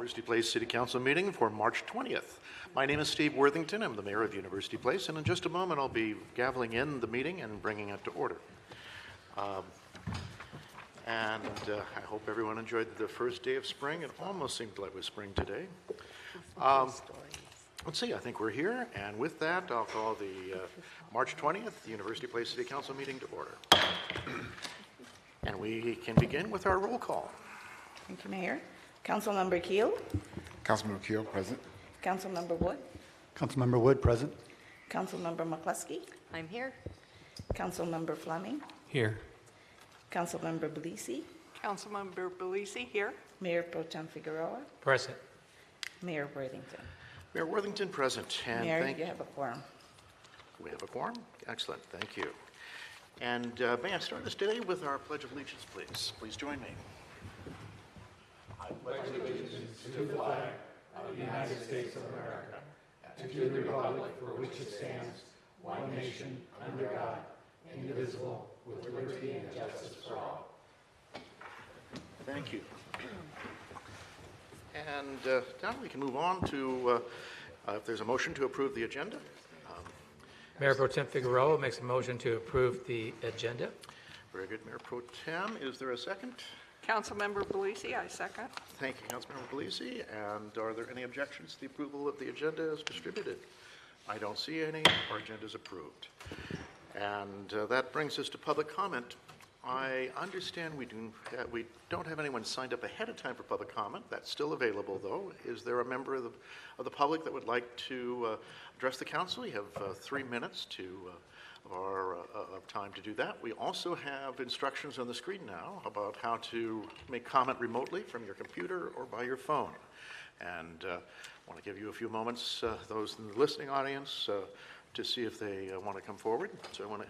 University Place City Council meeting for March 20th. My name is Steve Worthington. I'm the mayor of University Place, and in just a moment I'll be gaveling in the meeting and bringing it to order. I hope everyone enjoyed the first day of spring. It almost seemed like it was spring today. Let's see, I think we're here, and with that I'll call the March 20th University Place City Council meeting to order. And we can begin with our roll call. Thank you, Mayor. Councilmember Keel. Councilmember Keel, present. Councilmember Wood. Councilmember Wood, present. Councilmember McCluskey. I'm here. Councilmember Fleming. Here. Councilmember Belisi. Councilmember Belisi here. Mayor Pro Tem Figueroa. Present. Mayor Worthington. Mayor Worthington present. And Mayor, you have a quorum. We have a quorum? Excellent, thank you. And may I start us today with our Pledge of Allegiance, please? Please join me. I pledge allegiance to the flag of the United States of America and to the republic for which it stands, one nation, under God, indivisible, with liberty and justice for all. Thank you. And now we can move on to, if there's a motion to approve the agenda. Mayor Pro Tem Figueroa makes a motion to approve the agenda. Very good, Mayor Pro Tem. Is there a second? Councilmember Belisi, I second. Thank you, Councilmember Belisi. And are there any objections to the approval of the agenda as distributed? I don't see any. Our agenda is approved. And that brings us to public comment. I understand we don't have anyone signed up ahead of time for public comment. That's still available, though. Is there a member of the public that would like to address the council? You have 3 minutes of time to do that. We also have instructions on the screen now about how to make comment remotely from your computer or by your phone. And I want to give you a few moments, those in the listening audience, to see if they want to come forward. So I want to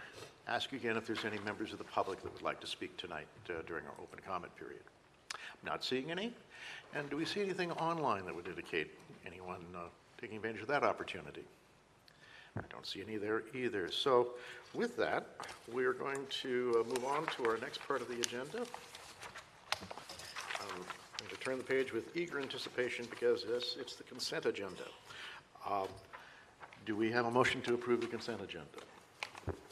ask you again if there's any members of the public that would like to speak tonight during our open comment period. I'm not seeing any. And do we see anything online that would indicate anyone taking advantage of that opportunity? I don't see any there either. So with that, we're going to move on to our next part of the agenda. I'm going to turn the page with eager anticipation because it's the consent agenda. Do we have a motion to approve the consent agenda?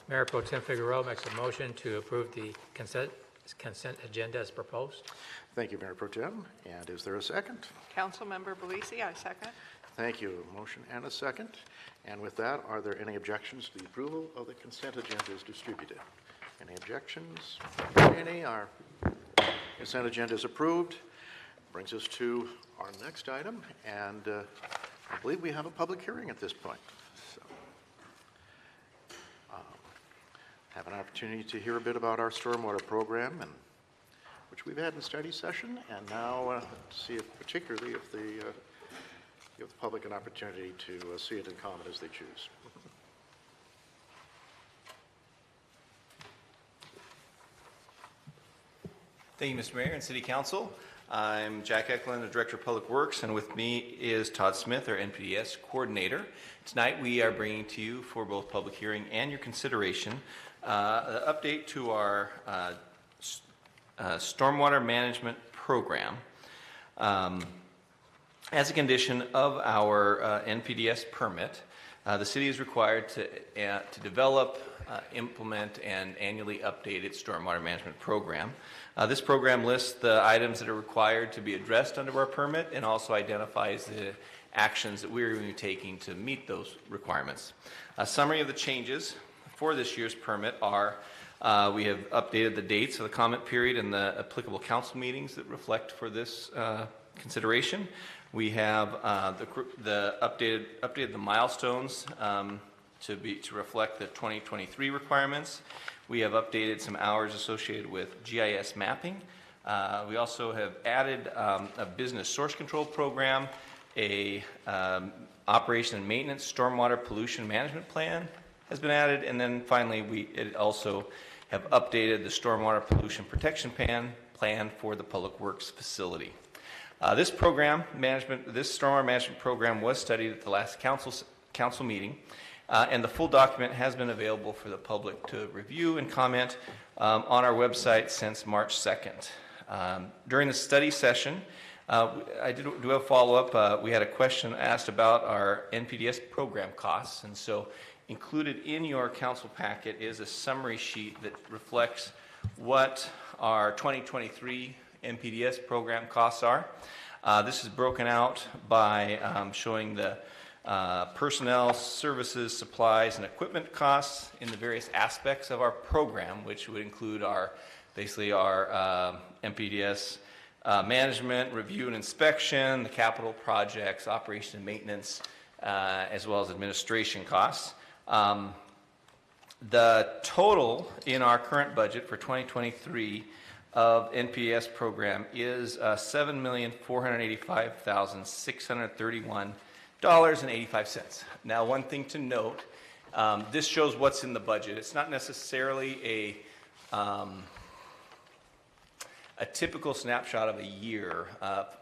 Mayor Pro Tem Figueroa makes a motion to approve the consent agenda as proposed. Thank you, Mayor Pro Tem. And is there a second? Councilmember Belisi, I second. Thank you. A motion and a second. And with that, are there any objections to the approval of the consent agenda as distributed? Any objections? Any? Our consent agenda is approved. Brings us to our next item, and I believe we have a public hearing at this point. So, have an opportunity to hear a bit about our stormwater program, which we've had in study session, and now see if particularly if the give the public an opportunity to see it in comment as they choose. Thank you, Mr. Mayor and City Council. I'm Jack Eklund, the Director of Public Works, and with me is Todd Smith, our NPDES Coordinator. Tonight we are bringing to you, for both public hearing and your consideration, an update to our stormwater management program. As a condition of our NPDES permit, the city is required to develop, implement, and annually update its stormwater management program. This program lists the items that are required to be addressed under our permit and also identifies the actions that we're going to be taking to meet those requirements. A summary of the changes for this year's permit are we have updated the dates of the comment period and the applicable council meetings that reflect for this consideration. We have updated the milestones to reflect the 2023 requirements. We have updated some hours associated with GIS mapping. We also have added a business source control program, a operation and maintenance stormwater pollution management plan has been added, and then finally we also have updated the stormwater pollution protection plan for the Public Works facility. This stormwater management program was studied at the last council meeting, and the full document has been available for the public to review and comment on our website since March 2nd. During the study session, I do have a follow-up. We had a question asked about our NPDS program costs, and so included in your council packet is a summary sheet that reflects what our 2023 NPDS program costs are. This is broken out by showing the personnel, services, supplies, and equipment costs in the various aspects of our program, which would include our NPDS management, review and inspection, the capital projects, operation and maintenance, as well as administration costs. The total in our current budget for 2023 of NPDS program is $7,485,631.85. Now, one thing to note, this shows what's in the budget. It's not necessarily a typical snapshot of a year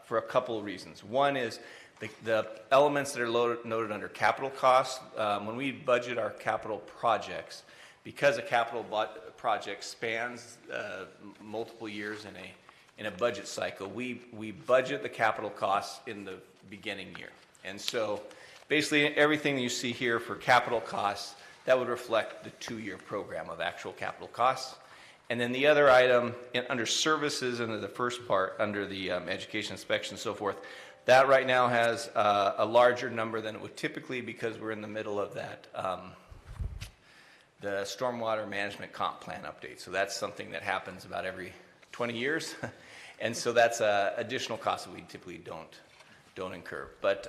for a couple of reasons. One is the elements that are noted under capital costs. When we budget our capital projects, because a capital project spans multiple years in a budget cycle, we budget the capital costs in the beginning year. And so basically everything you see here for capital costs, that would reflect the 2-year program of actual capital costs. And then the other item under services, under the first part, under the education inspection and so forth, that right now has a larger number than it would typically, because we're in the middle of that, the stormwater management comp plan update. So that's something that happens about every 20 years. And so that's additional cost that we typically don't incur. But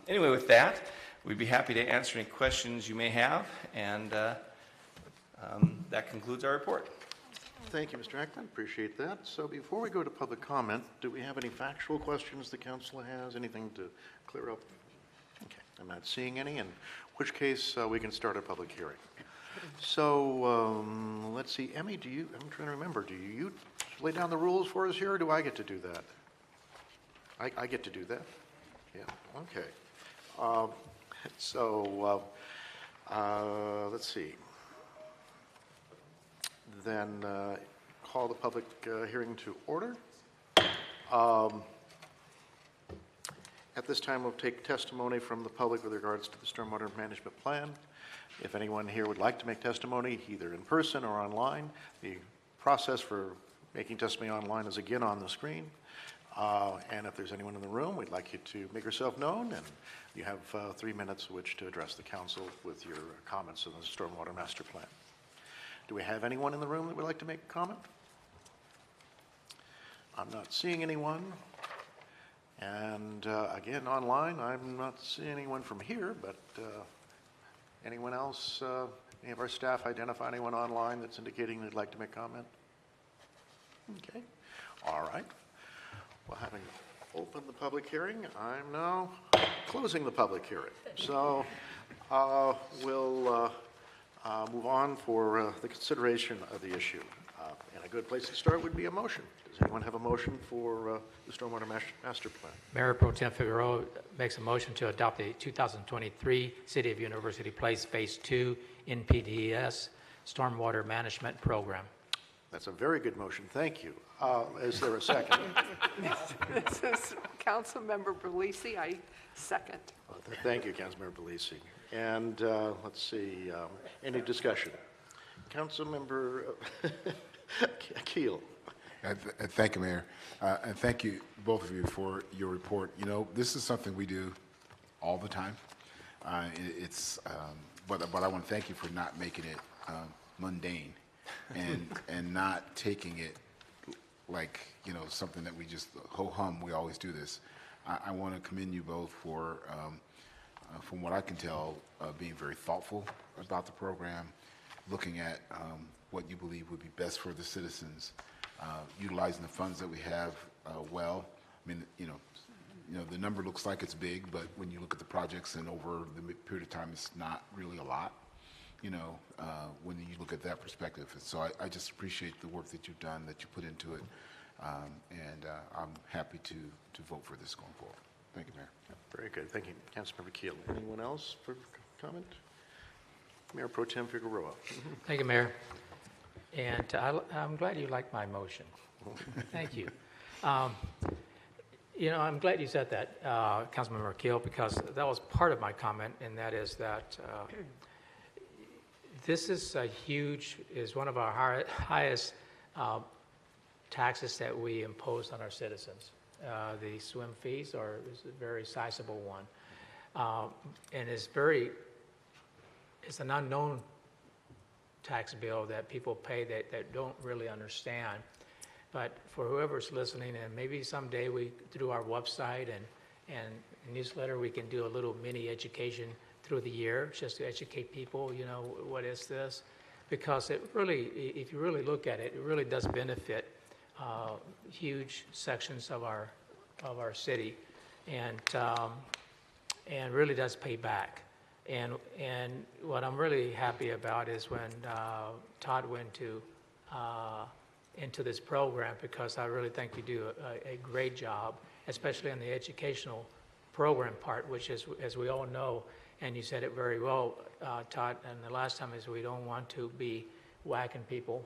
anyway, with that, we'd be happy to answer any questions you may have. And that concludes our report. Thank you, Mr. Heckman. Appreciate that. So before we go to public comment, do we have any factual questions the council has? Anything to clear up? Okay, I'm not seeing any, in which case we can start a public hearing. So let's see, Emmy, I'm trying to remember, do you lay down the rules for us here, or do I get to do that? I get to do that? Yeah, okay. Let's see. Then call the public hearing to order. At this time, we'll take testimony from the public with regards to the stormwater management plan. If anyone here would like to make testimony, either in person or online, the process for making testimony online is again on the screen. And if there's anyone in the room, we'd like you to make yourself known, and you have 3 minutes in which to address the council with your comments on the stormwater master plan. Do we have anyone in the room that would like to make a comment? I'm not seeing anyone. And again, online, I'm not seeing anyone from here, but anyone else, any of our staff identify anyone online that's indicating they'd like to make comment? Okay, all right. Well, having opened the public hearing, I'm now closing the public hearing. So we'll move on for the consideration of the issue. And a good place to start would be a motion. Does anyone have a motion for the Stormwater Master Plan? Mayor Pro Tem Figueroa makes a motion to adopt the 2023 City of University Place Phase 2 NPDES Stormwater Management Program. That's a very good motion. Thank you. Is there a second? This is Councilmember Belisi. I second. Thank you, Councilmember Belisi. And let's see, any discussion? Councilmember Keel. Thank you, Mayor. And thank you, both of you, for your report. You know, this is something we do all the time. But I want to thank you for not making it mundane and not taking it like, you know, something that we just ho-hum, we always do this. I want to commend you both for, from what I can tell, being very thoughtful about the program, looking at what you believe would be best for the citizens, utilizing the funds that we have well. I mean, you know, the number looks like it's big, but when you look at the projects and over the period of time, it's not really a lot, you know, when you look at that perspective. And so I just appreciate the work that you've done, that you put into it, and I'm happy to vote for this going forward. Thank you, Mayor. Very good. Thank you, Councilmember Keel. Anyone else for comment? Mayor Pro Tem Figueroa. Thank you, Mayor. And I'm glad you like my motion. Thank you. You know, I'm glad you said that, Councilmember Keel, because that was part of my comment, and that is that this is one of our highest taxes that we impose on our citizens. The swim fees is a very sizable one. And it's an unknown tax bill that people pay that don't really understand. But for whoever's listening, and maybe someday through our website and newsletter, we can do a little mini education through the year, just to educate people, what is this? Because it really, if you really look at it, it really does benefit huge sections of our city, and really does pay back. And what I'm really happy about is when Todd went into this program, because I really think you do a great job, especially on the educational program part, which is, as we all know, and you said it very well, Todd, and the last time is we don't want to be whacking people.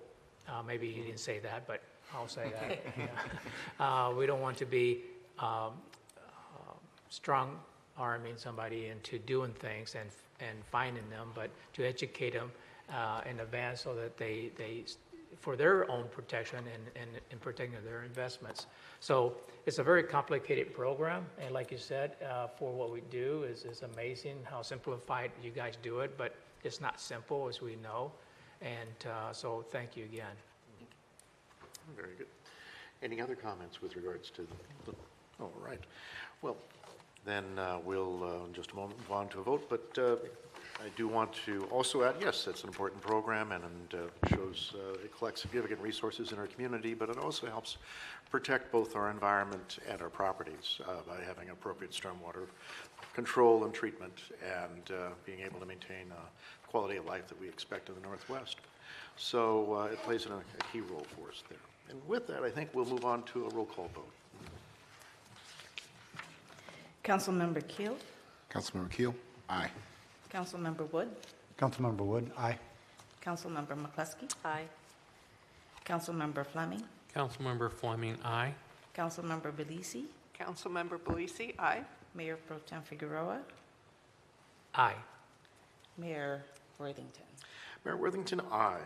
Maybe he didn't say that, but I'll say that. Yeah. We don't want to be strong-arming somebody into doing things and finding them, but to educate them in advance so that they for their own protection and protecting their investments. So it's a very complicated program, and like you said, for what we do is amazing how simplified you guys do it, but it's not simple, as we know, and so thank you again. Very good. Any other comments with regards to all right. Well, then we'll in just a moment move on to a vote, but I do want to also add, yes, it's an important program and shows it collects significant resources in our community, but it also helps protect both our environment and our properties by having appropriate stormwater control and treatment and being able to maintain a quality of life that we expect in the Northwest. So it plays a key role for us there. And with that, I think we'll move on to a roll call vote. Councilmember Keel, Councilmember Keel? Aye. Councilmember Wood, Councilmember Wood, aye. Councilmember McCluskey, Aye. Councilmember Fleming, Councilmember Fleming, aye. Councilmember Belisi, Councilmember Belisi, aye. Mayor Pro Tem Figueroa, Aye. Mayor Worthington. Mayor Worthington, aye.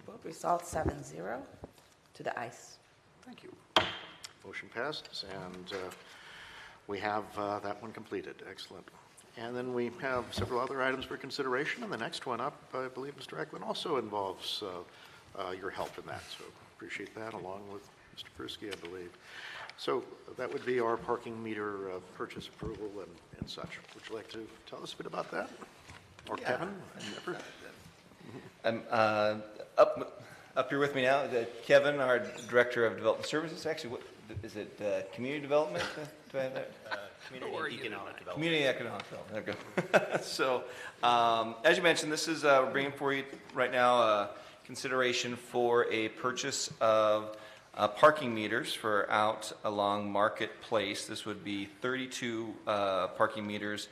Vote result 7-0 to the ayes. Thank you. Motion passes, and we have that one completed. Excellent. And then we have several other items for consideration, and the next one up, I believe, Mr. Eklund, also involves your help in that, so appreciate that, along with Mr. Persky, I believe. So that would be our parking meter purchase approval and such. Would you like to tell us a bit about that? Or Kevin? Up here with me now, Kevin, our Director of Development Services. Actually, what is it? Community development? Do I have that? Community economic development. Community economic development. There we go. So, as you mentioned, this is we're bringing for you right now consideration for a purchase of parking meters for out along Marketplace. This would be 32 parking meters.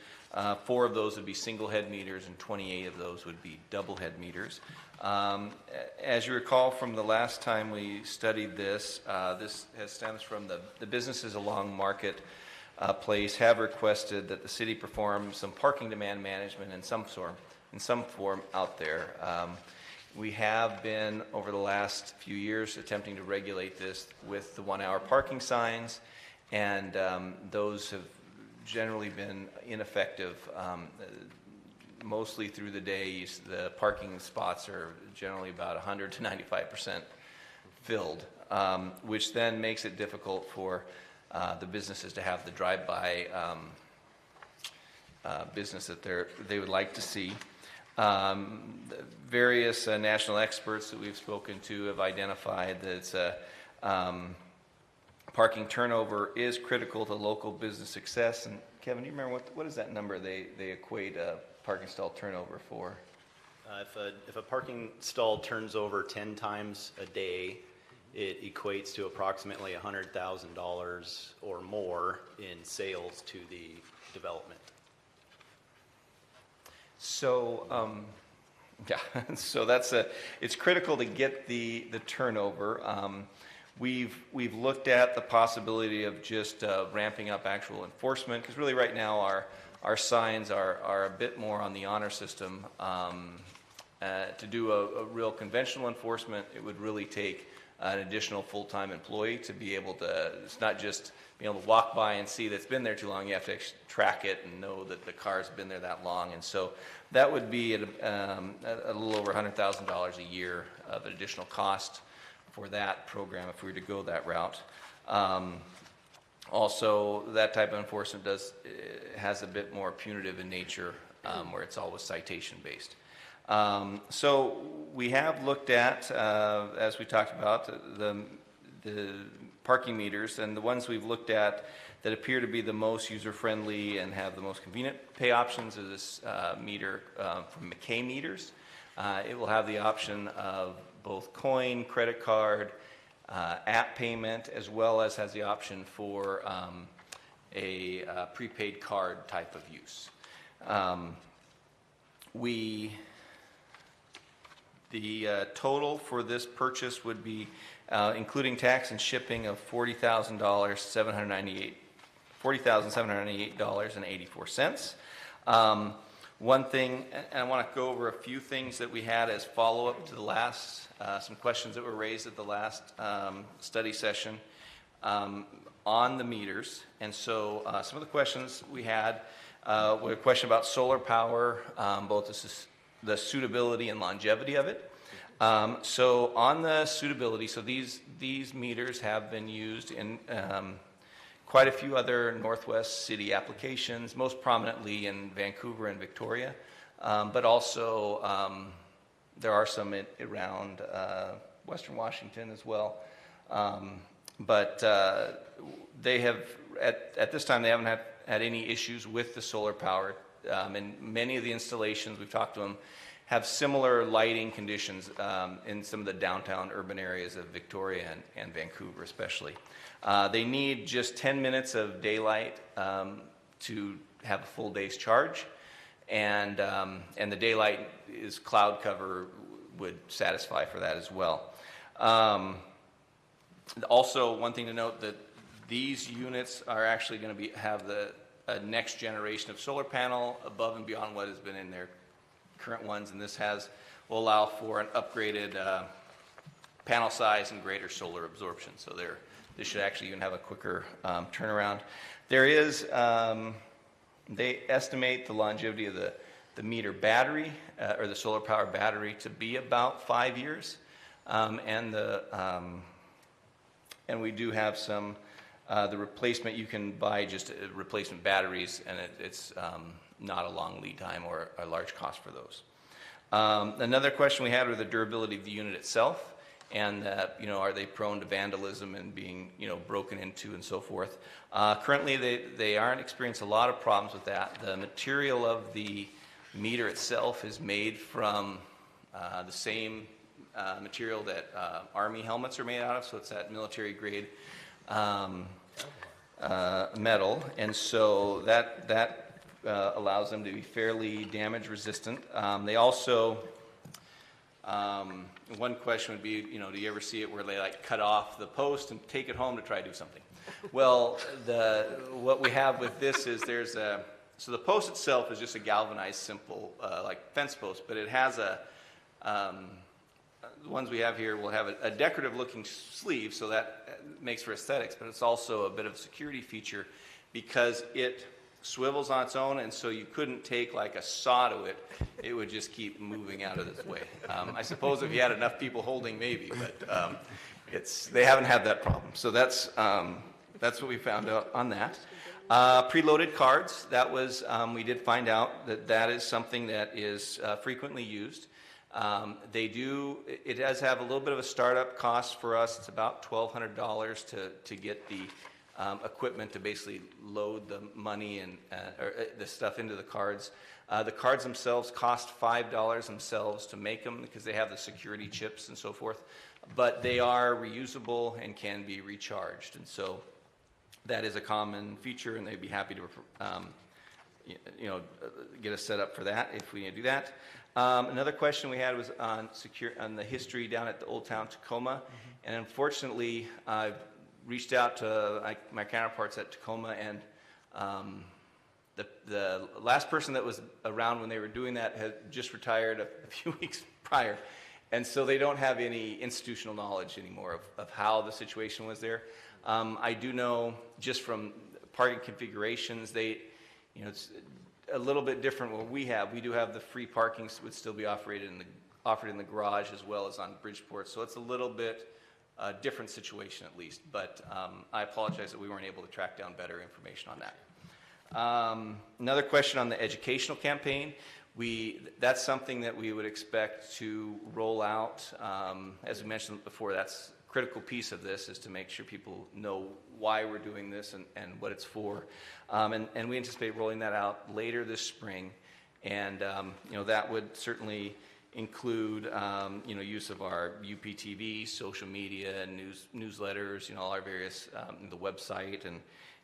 4 of those would be single head meters, and 28 of those would be double head meters. As you recall from the last time we studied this, this stems from the businesses along Marketplace have requested that the city perform some parking demand management in some form out there. We have been, over the last few years, attempting to regulate this with the 1-hour parking signs, and those have generally been ineffective. Mostly through the day, the parking spots are generally about 100 to 95% filled, which then makes it difficult for the businesses to have the drive-by business that they would like to see. Various national experts that we've spoken to have identified that parking turnover is critical to local business success. And Kevin, do you remember what is that number they equate parking stall turnover for? If a parking stall turns over 10 times a day, it equates to approximately $100,000 or more in sales to the development. So, yeah, so it's critical to get the turnover. We've looked at the possibility of just ramping up actual enforcement, because really right now our signs are a bit more on the honor system. To do a real conventional enforcement, it would really take an additional full-time employee to be able to, it's not just being able to walk by and see that it's been there too long, you have to track it and know that the car's been there that long. And so that would be at a little over $100,000 a year of additional cost for that program if we were to go that route. Also, that type of enforcement has a bit more punitive in nature, where it's always citation based. So we have looked at, as we talked about, the parking meters, and the ones we've looked at that appear to be the most user-friendly and have the most convenient pay options is this meter from McKay Meters. It will have the option of both coin, credit card, app payment, as well as has the option for a prepaid card type of use. The total for this purchase would be, including tax and shipping, of $40,798.84. One thing, and I want to go over a few things that we had as follow-up to the last, some questions that were raised at the last study session on the meters. And so some of the questions we had were a question about solar power, both the suitability and longevity of it. So on the suitability, so these meters have been used in quite a few other Northwest city applications, most prominently in Vancouver and Victoria, but also there are some around Western Washington as well. But they have, at this time, they haven't had any issues with the solar power. And many of the installations, we've talked to them, have similar lighting conditions in some of the downtown urban areas of Victoria and Vancouver especially. They need just 10 minutes of daylight to have a full day's charge, and the daylight is cloud cover would satisfy for that as well. Also, one thing to note that these units are actually going to have the next generation of solar panel above and beyond what has been in their current ones, and this will allow for an upgraded panel size and greater solar absorption. So this should actually even have a quicker turnaround. There is, they estimate the longevity of the meter battery or the solar power battery to be about 5 years, and we do have some. The replacement, you can buy just replacement batteries, and it's not a long lead time or a large cost for those. Another question we had was the durability of the unit itself, and are they prone to vandalism and being broken into and so forth. Currently, they aren't experiencing a lot of problems with that. The material of the meter itself is made from the same material that Army helmets are made out of, so it's that military grade metal, and so that allows them to be fairly damage resistant. They also, one question would be, do you ever see it where they cut off the post and take it home to try to do something? Well, what we have with this is so the post itself is just a galvanized, simple, fence post, but it has the ones we have here will have a decorative looking sleeve, so that makes for aesthetics, but it's also a bit of a security feature because it swivels on its own, and so you couldn't take a saw to it. It would just keep moving out of its way. I suppose if you had enough people holding, maybe, but they haven't had that problem. So that's what we found out on that. Preloaded cards, that was, we did find out that is something that is frequently used. It does have a little bit of a startup cost for us. It's about $1,200 to get the equipment to basically load the money and or the stuff into the cards. The cards themselves cost $5 themselves to make them because they have the security chips and so forth, but they are reusable and can be recharged, and so that is a common feature, and they'd be happy to get us set up for that if we need to do that. Another question we had was on on the history down at the Old Town Tacoma. And unfortunately, I've reached out to my counterparts at Tacoma, and the last person that was around when they were doing that had just retired a few weeks prior. And so they don't have any institutional knowledge anymore of how the situation was there. I do know just from parking configurations, it's a little bit different what we have. We do have the free parking would still be offered in the garage as well as on Bridgeport. So it's a little bit different situation at least. But I apologize that we weren't able to track down better information on that. Another question on the educational campaign. That's something that we would expect to roll out. As we mentioned before, that's a critical piece of this, is to make sure people know why we're doing this and what it's for. And we anticipate rolling that out later this spring. And that would certainly include use of our UPTV, social media, and newsletters, all our various the website and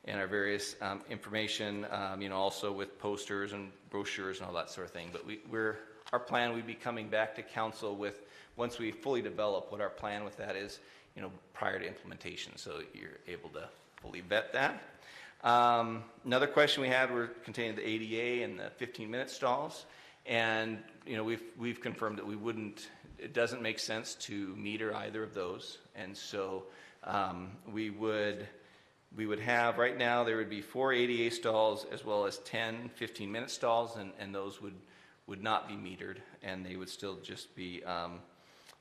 our various information, also with posters and brochures and all that sort of thing. But our plan, we'd be coming back to council with, once we fully develop what our plan with that is, prior to implementation, so you're able to fully vet that. Another question we had were containing the ADA and the 15-minute stalls. And, we've confirmed that it doesn't make sense to meter either of those. And so we would have, right now, there would be 4 ADA stalls as well as 10 15-minute stalls, and those would not be metered, and they would still just be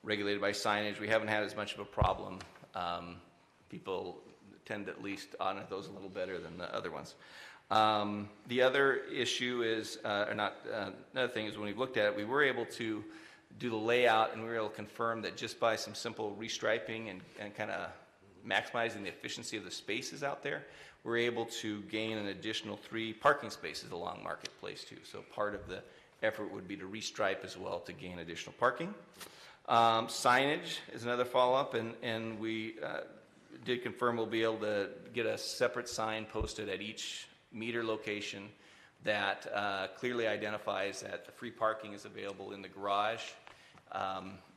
regulated by signage. We haven't had as much of a problem. People tend to at least honor those a little better than the other ones. The other issue is, another thing is when we've looked at it, we were able to do the layout, and we were able to confirm that just by some simple restriping and kind of maximizing the efficiency of the spaces out there, we're able to gain an additional 3 parking spaces along Marketplace too. So part of the effort would be to restripe as well to gain additional parking. Signage is another follow-up, and we did confirm we'll be able to get a separate sign posted at each meter location that clearly identifies that the free parking is available in the garage.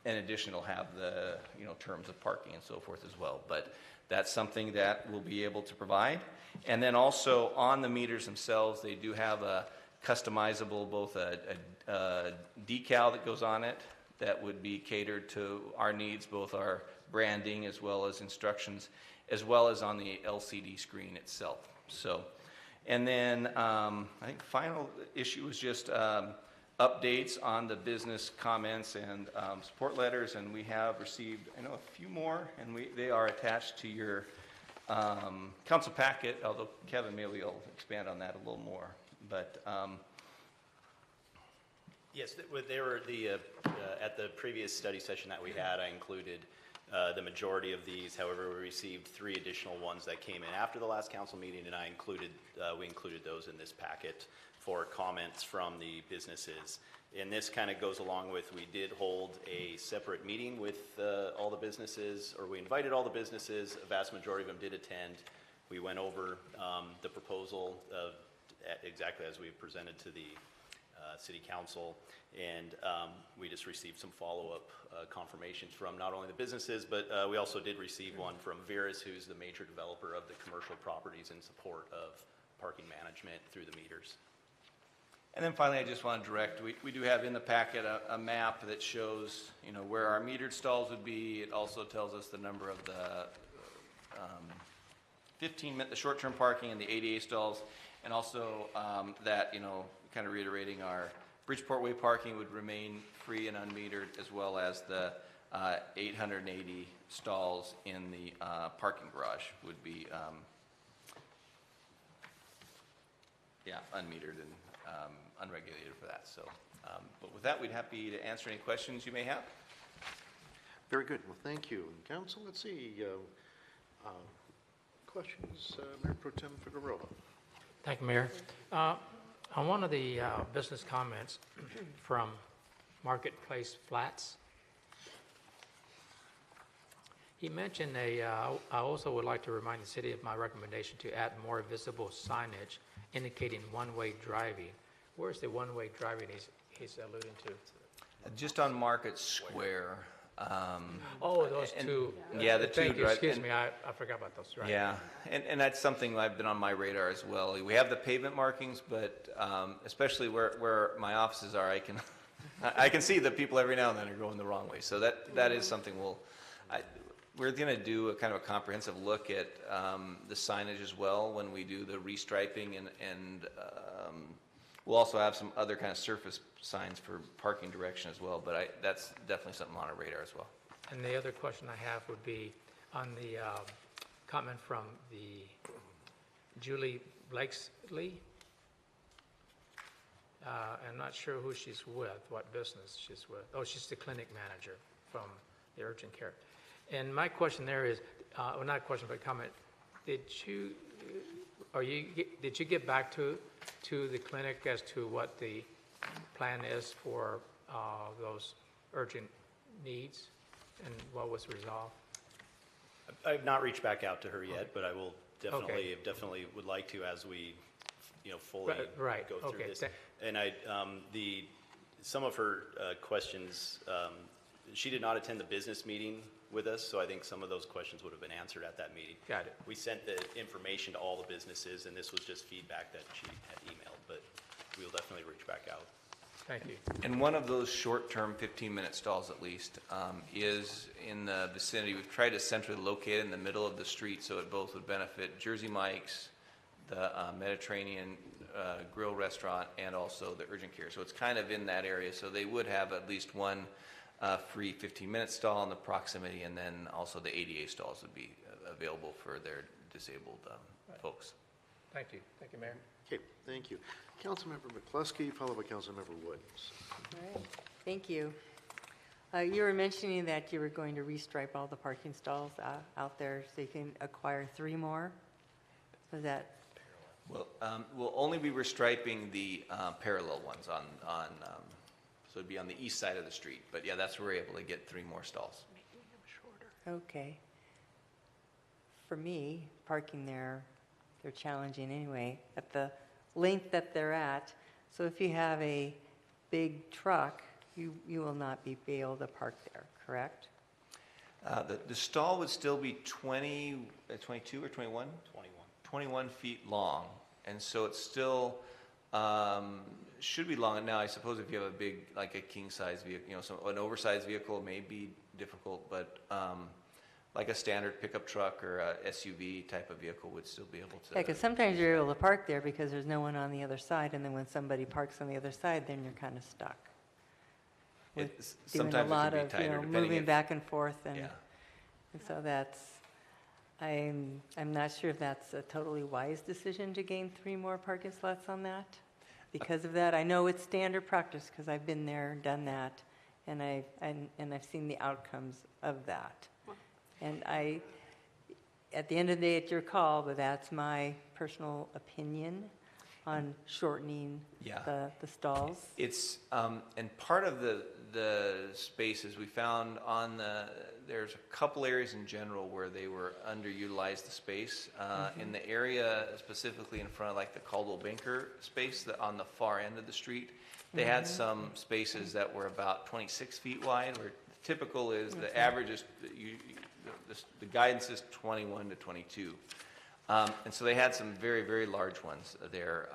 In addition, it'll have the terms of parking and so forth as well. But that's something that we'll be able to provide. And then also on the meters themselves, they do have a customizable, both a decal that goes on it that would be catered to our needs, both our branding as well as instructions, as well as on the LCD screen itself. So, and then I think the final issue was just updates on the business comments and support letters, and we have received, a few more, and they are attached to your council packet, although Kevin maybe will expand on that a little more. But yes, they were at the previous study session that we had, I included the majority of these. However, we received 3 additional ones that came in after the last council meeting, and we included those in this packet for comments from the businesses. And this kind of goes along with, we did hold a separate meeting with all the businesses, or we invited all the businesses. A vast majority of them did attend. We went over the proposal exactly as we presented to the city council, and we just received some follow-up confirmations from not only the businesses, but we also did receive one from Veris, who's the major developer of the commercial properties in support of parking management through the meters. And then finally, I just want to direct, we do have in the packet a map that shows, where our metered stalls would be. It also tells us the number of the 15-minute, the short-term parking and the ADA stalls, and also that, kind of reiterating our Bridgeport Way parking would remain free and unmetered, as well as the 880 stalls in the parking garage would be, unmetered and unregulated for that. So, but with that, we'd be happy to answer any questions you may have. Very good. Well, thank you. Council, let's see. Questions, Mayor Pro Tem Figueroa. Thank you, Mayor. On one of the business comments from Marketplace Flats, he mentioned I also would like to remind the city of my recommendation to add more visible signage indicating one-way driving. Where's the one-way driving he's alluding to? Just on Market Square. Oh, those and- two. Yeah, the two. Thank you, right, excuse and- me, I forgot about those, right. Yeah, and that's something I've been on my radar as well. We have the pavement markings, but especially where my offices are, I can see that people every now and then are going the wrong way. So that is something we're going to do a kind of a comprehensive look at the signage as well when we do the restriping, and we'll also have some other kind of surface signs for parking direction as well. But that's definitely something on our radar as well. And the other question I have would be on the comment from the Julie Blakesley. I'm not sure who she's with, what business she's with. Oh, she's the clinic manager from the urgent care. And my question there is, well, not a question, but a comment. Did you get back to the clinic as to what the plan is for those urgent needs and what was resolved? I've not reached back out to her yet, but I will Okay. definitely would like to as we, fully Right, go through okay. this. And some of her questions, she did not attend the business meeting with us, so I think some of those questions would have been answered at that meeting. Got it. We sent the information to all the businesses, and this was just feedback that she had emailed, but we'll definitely reach back out. Thank you. And one of those short-term 15-minute stalls at least is in the vicinity. We've tried to centrally locate it in the middle of the street so it both would benefit Jersey Mike's, the Mediterranean Grill Restaurant, and also the urgent care. So it's kind of in that area. So they would have at least one free 15-minute stall in the proximity, and then also the ADA stalls would be available for their disabled folks. Thank you. Thank you, Mayor. Okay, thank you. Councilmember McCluskey, followed by Councilmember Woods. All right, thank you. You were mentioning that you were going to restripe all the parking stalls out there so you can acquire 3 more. Was that, Well, we'll only be restriping the parallel ones on so it'd be on the east side of the street. But yeah, that's where we're able to get 3 more stalls. okay. For me, parking there, they're challenging anyway, at the length that they're at. So if you have a big truck, you will not be able to park there, correct? The stall would still be 22 or 21? 21 feet long, and so it's still should be long. And now I suppose if you have a big, like a king-size vehicle, an oversized vehicle may be difficult, but like a standard pickup truck or a SUV type of vehicle would still be able to. Yeah, because sometimes you're able to park there because there's no one on the other side, and then when somebody parks on the other side, then you're kind of stuck. With doing a Sometimes it lot can be of, tighter depending moving if- back and forth, and Yeah. so that's, I'm not sure if that's a totally wise decision to gain 3 more parking slots on that. Because of that, I know it's standard practice because I've been there, done that, and I've seen the outcomes of that. And at the end of the day, it's your call, but that's my personal opinion on shortening Yeah. the stalls. It's and part of the spaces we found there's a couple areas in general where they were underutilized the space. In the area specifically in front of like the Caldwell Banker space on the far end of the street, they had some spaces that were about 26 feet wide, where typical is the average is the guidance is 21 to 22. And so they had some very, very large ones there.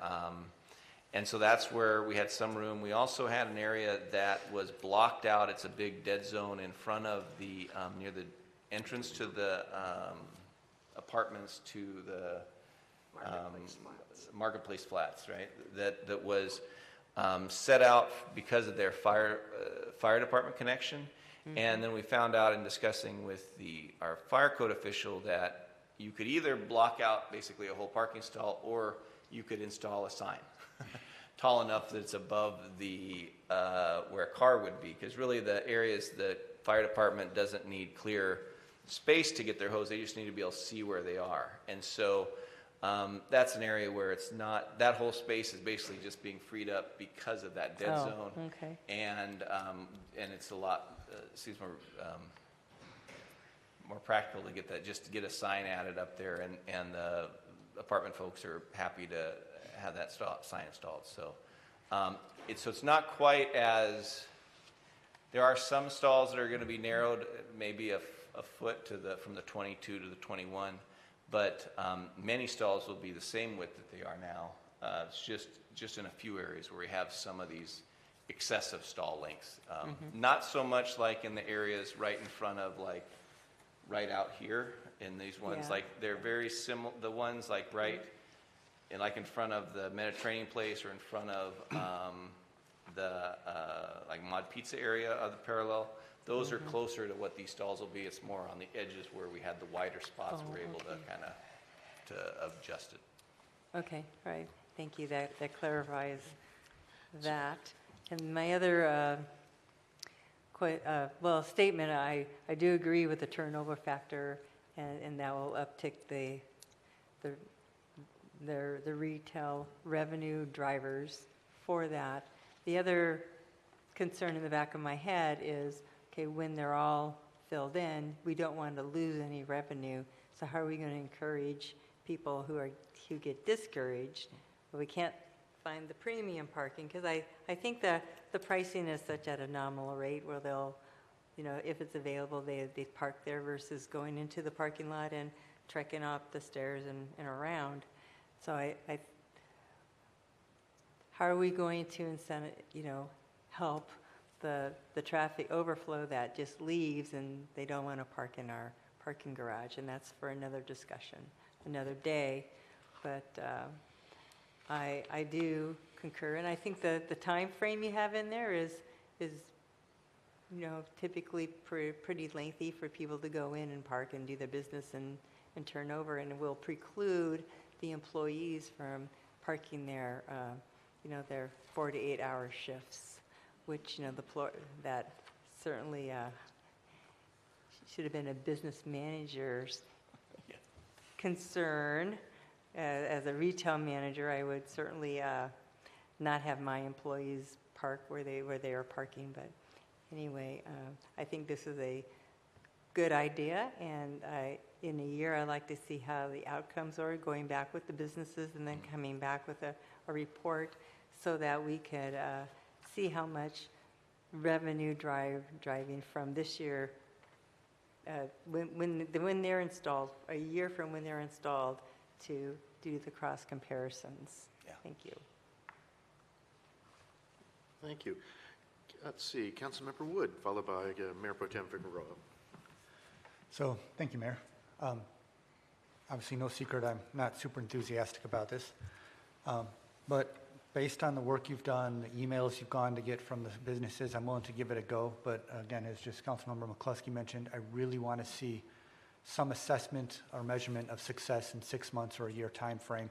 And so that's where we had some room. We also had an area that was blocked out. It's a big dead zone in front of the, near the entrance to the apartments to the Marketplace Flats, right? That was set out because of their fire department connection. And then we found out in discussing with our fire code official that you could either block out basically a whole parking stall, or you could install a sign tall enough that it's above the where a car would be. Because really the areas the fire department doesn't need clear space to get their hose, they just need to be able to see where they are. And so that's an area where it's not, that whole space is basically just being freed up because of that dead zone. Okay. And it's a lot, seems more practical to get that, just to get a sign added up there, and the apartment folks are happy to have that sign installed. So it's not quite as There are some stalls that are going to be narrowed, maybe a foot from the 22 to the 21, but many stalls will be the same width that they are now. It's just in a few areas where we have some of these excessive stall lengths. Not so much like in the areas right in front of, like, right out here in these ones. Yeah. Like, they're very similar, the ones like right in front of the Mediterranean place or in front of the like Mod Pizza area of the parallel. Those are closer to what these stalls will be. It's more on the edges where we had the wider spots. We're able to kind of adjust it. Okay, all right, thank you, that clarifies that. And my other statement, I do agree with the turnover factor, and that will uptick the retail revenue drivers for that. The other concern in the back of my head is, okay, when they're all filled in, we don't want to lose any revenue. So how are we going to encourage people who get discouraged? Well, we can't find the premium parking, because I think that the pricing is such at a nominal rate where they'll, if it's available, they park there versus going into the parking lot and trekking up the stairs and around. So how are we going to help the traffic overflow that just leaves and they don't want to park in our parking garage? And that's for another discussion, another day. But I do concur, and I think the time frame you have in there is typically pretty lengthy for people to go in and park and do their business and turn over, and it will preclude the employees from parking their 4 to 8 hour shifts, which that certainly should have been a business manager's concern. As a retail manager, I would certainly not have my employees park where they are parking. But anyway, I think this is a good idea, and in a year I'd like to see how the outcomes are, going back with the businesses and then coming back with a report so that we could see how much revenue driving from this year when they're installed, a year from when they're installed, to do the cross comparisons. Yeah. Thank you. Thank you. Let's see, Councilmember Wood, followed by Mayor Pro Tem Figueroa. So, thank you, Mayor. Obviously, no secret, I'm not super enthusiastic about this. But based on the work you've done, the emails you've gone to get from the businesses, I'm willing to give it a go. But again, as just Councilmember McCluskey mentioned, I really want to see some assessment or measurement of success in 6 months or a year time frame,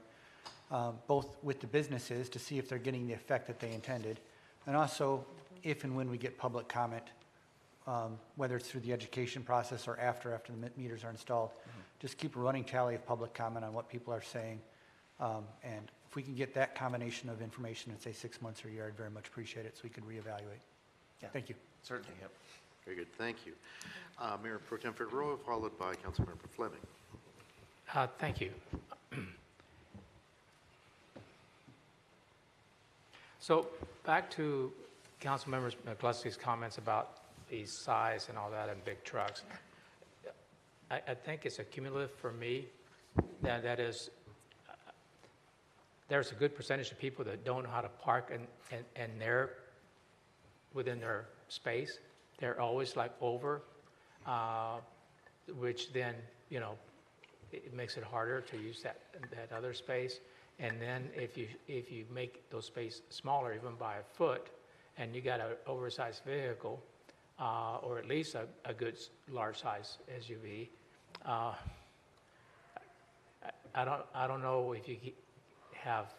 both with the businesses to see if they're getting the effect that they intended, and also if and when we get public comment, whether it's through the education process or after the meters are installed. Just keep a running tally of public comment on what people are saying. And if we can get that combination of information in, say, 6 months or a year, I'd very much appreciate it so we could reevaluate. Yeah. Thank you. Certainly, yep. Very good, thank you. Mayor Pro Tem Figueroa, followed by Councilmember Fleming. Thank you. So back to Councilmember McCluskey's comments about the size and all that and big trucks. I think it's a cumulative for me. That is, there's a good percentage of people that don't know how to park and they're within their space. They're always like over, which then, it makes it harder to use that other space. And then if you make those spaces smaller, even by a foot, and you got an oversized vehicle, or at least a good large size SUV, I don't know if you have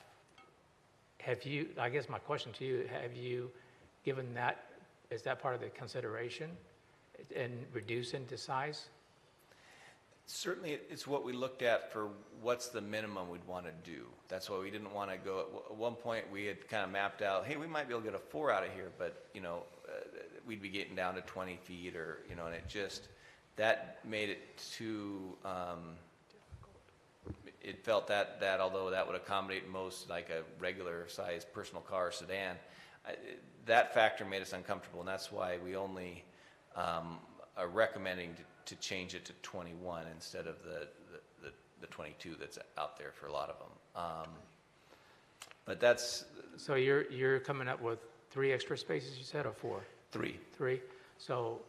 you, I guess my question to you, have you given that, is that part of the consideration in reducing the size? Certainly, it's what we looked at for what's the minimum we'd want to do. That's why we didn't want to go, at one point we had kind of mapped out, hey, we might be able to get a 4 out of here, but, we'd be getting down to 20 feet or, and it just, that made it too, it felt that although that would accommodate most like a regular size personal car or sedan, That factor made us uncomfortable, and that's why we only are recommending to change it to 21 instead of the 22 that's out there for a lot of them. But that's So you're coming up with 3 extra spaces, you said, or 4? 3. 3? So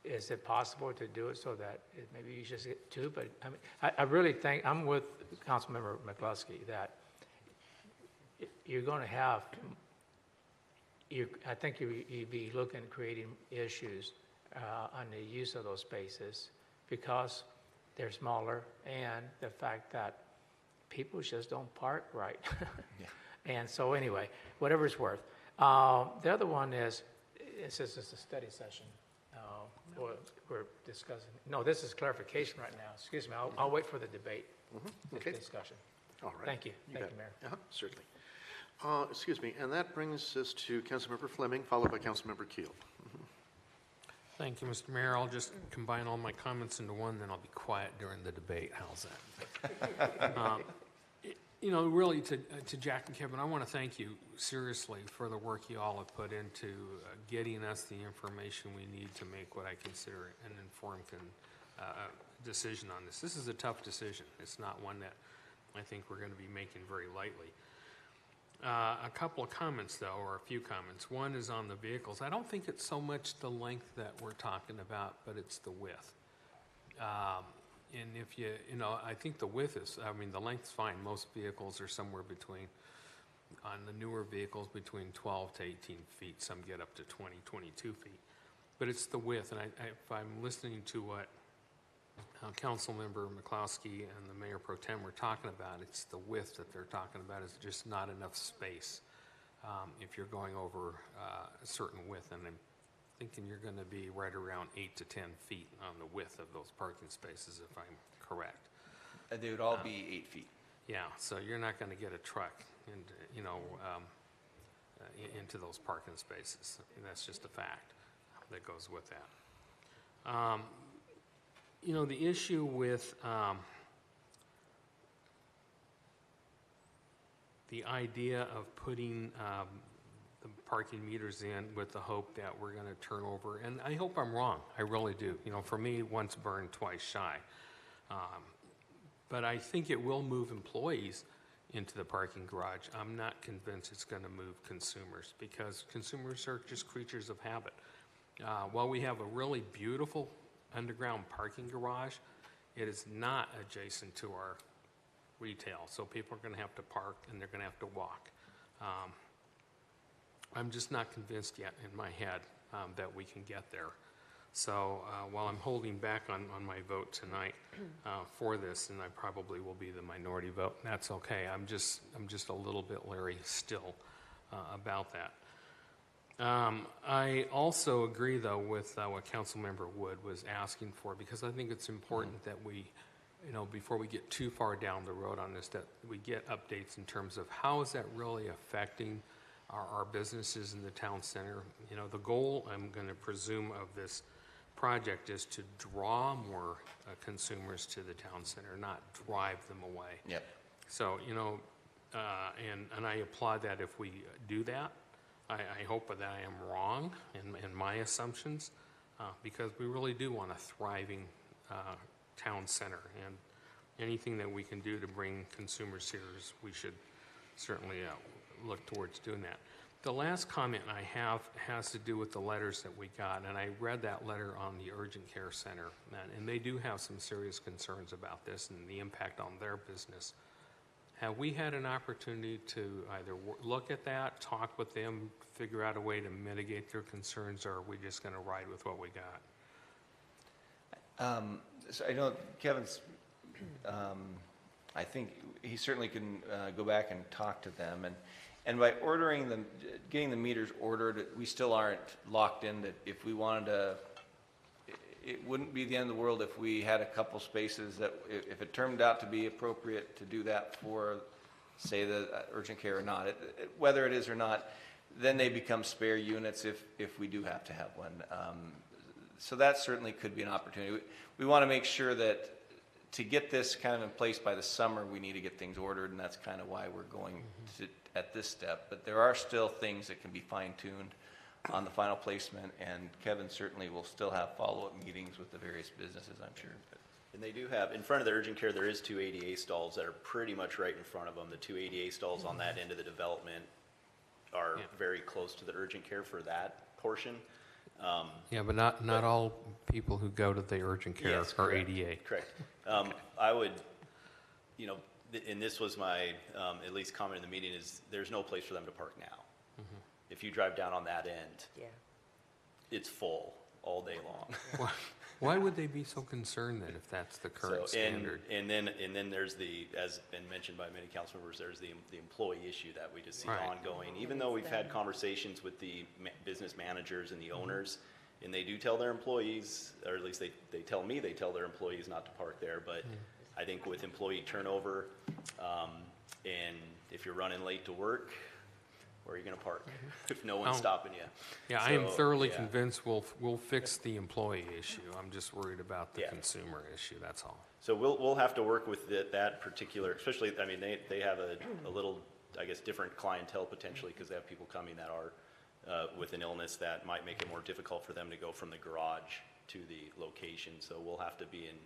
is it possible to do it so that maybe you just get 2? But I mean, I really think, I'm with Councilmember McCluskey, that you're going to have, I think you'd be looking at creating issues on the use of those spaces because they're smaller and the fact that people just don't park right. Yeah. And so anyway, whatever it's worth. The other one is, it says it's a study session. We're discussing, no, this is clarification right now. Excuse me, I'll wait for the debate, Okay. discussion. All right. Thank you. Thank bet. you, Mayor. Certainly. Excuse me, and that brings us to Councilmember Fleming, followed by Councilmember Keel. Thank you, Mr. Mayor. I'll just combine all my comments into one, then I'll be quiet during the debate. How's that? You know, really, to Jack and Kevin, I want to thank you seriously for the work you all have put into getting us the information we need to make what I consider an informed decision on this. This is a tough decision. It's not one that I think we're going to be making very lightly. A couple of comments, though, or a few comments. One is on the vehicles. I don't think it's so much the length that we're talking about, but it's the width. And if you know, I think the width is, I mean, the length's fine. Most vehicles are somewhere between, on the newer vehicles, between 12 to 18 feet. Some get up to 20, 22 feet. But it's the width. And if I'm listening to what Councilmember McCloskey and the Mayor Pro Tem were talking about, it's the width that they're talking about. Is just not enough space if you're going over a certain width. And I'm thinking you're going to be right around 8 to 10 feet on the width of those parking spaces, if I'm correct. They would all be 8 feet. Yeah, so you're not going to get a truck into, you know, into those parking spaces. And that's just a fact that goes with that. You know, the issue with the idea of putting the parking meters in with the hope that we're going to turn over, and I hope I'm wrong, I really do. You know, for me, once burned, twice shy. But I think it will move employees into the parking garage. I'm not convinced it's going to move consumers because consumers are just creatures of habit. While we have a really beautiful underground parking garage, it is not adjacent to our retail. So people are going to have to park and they're going to have to walk. I'm just not convinced yet in my head that we can get there. So while I'm holding back on my vote tonight for this, and I probably will be the minority vote, that's okay. I'm just a little bit leery still about that. I also agree, though, with what Councilmember Wood was asking for, because I think it's important that we, you know, before we get too far down the road on this, that we get updates in terms of how is that really affecting our businesses in the town center. You know, the goal, I'm going to presume, of this project is to draw more consumers to the town center, not drive them away. Yep. So, you know, and I applaud that if we do that. I hope that I am wrong in my assumptions, because we really do want a thriving town center, and anything that we can do to bring consumers here, we should certainly look towards doing that. The last comment I have has to do with the letters that we got, and I read that letter on the Urgent Care Center, and they do have some serious concerns about this and the impact on their business. Have we had an opportunity to either look at that, talk with them, figure out a way to mitigate their concerns, or are we just going to ride with what we got? So I know Kevin's, I think he certainly can go back and talk to them. And by ordering them, getting the meters ordered, we still aren't locked in that if we wanted to, it wouldn't be the end of the world if we had a couple spaces that, if it turned out to be appropriate to do that for, say, the urgent care or not, whether it is or not, then they become spare units if we do have to have one. So that certainly could be an opportunity. We want to make sure that to get this kind of in place by the summer, we need to get things ordered, and that's kind of why we're going to at this step, but there are still things that can be fine-tuned on the final placement, and Kevin certainly will still have follow-up meetings with the various businesses, I'm sure. But And they do have, in front of the urgent care, there is 2 ADA stalls that are pretty much right in front of them. The 2 ADA stalls on that end of the development are very close to the urgent care for that portion. Yeah, but not all people who go to the urgent care Yes, are correct, ADA. Correct. I would, and this was my, at least comment in the meeting, is there's no place for them to park now. If you drive down on that end, Yeah. it's full all day long. Why would they be so concerned then if that's the current standard? And then there's the, as been mentioned by many council members, there's the employee issue that we just see Right. ongoing. Even though we've had conversations with the business managers and the owners, and they do tell their employees, or at least they tell me they tell their employees not to park there, but I think with employee turnover, and if you're running late to work, where are you gonna park if no one's Oh. stopping you? Yeah, I am So, thoroughly yeah. convinced we'll fix the employee issue. I'm just worried about the Yeah. consumer issue, that's all. So we'll have to work with that particular, especially, I mean, they have a little, I guess, different clientele potentially, because they have people coming that are with an illness that might make it more difficult for them to go from the garage to the location. So we'll have to be in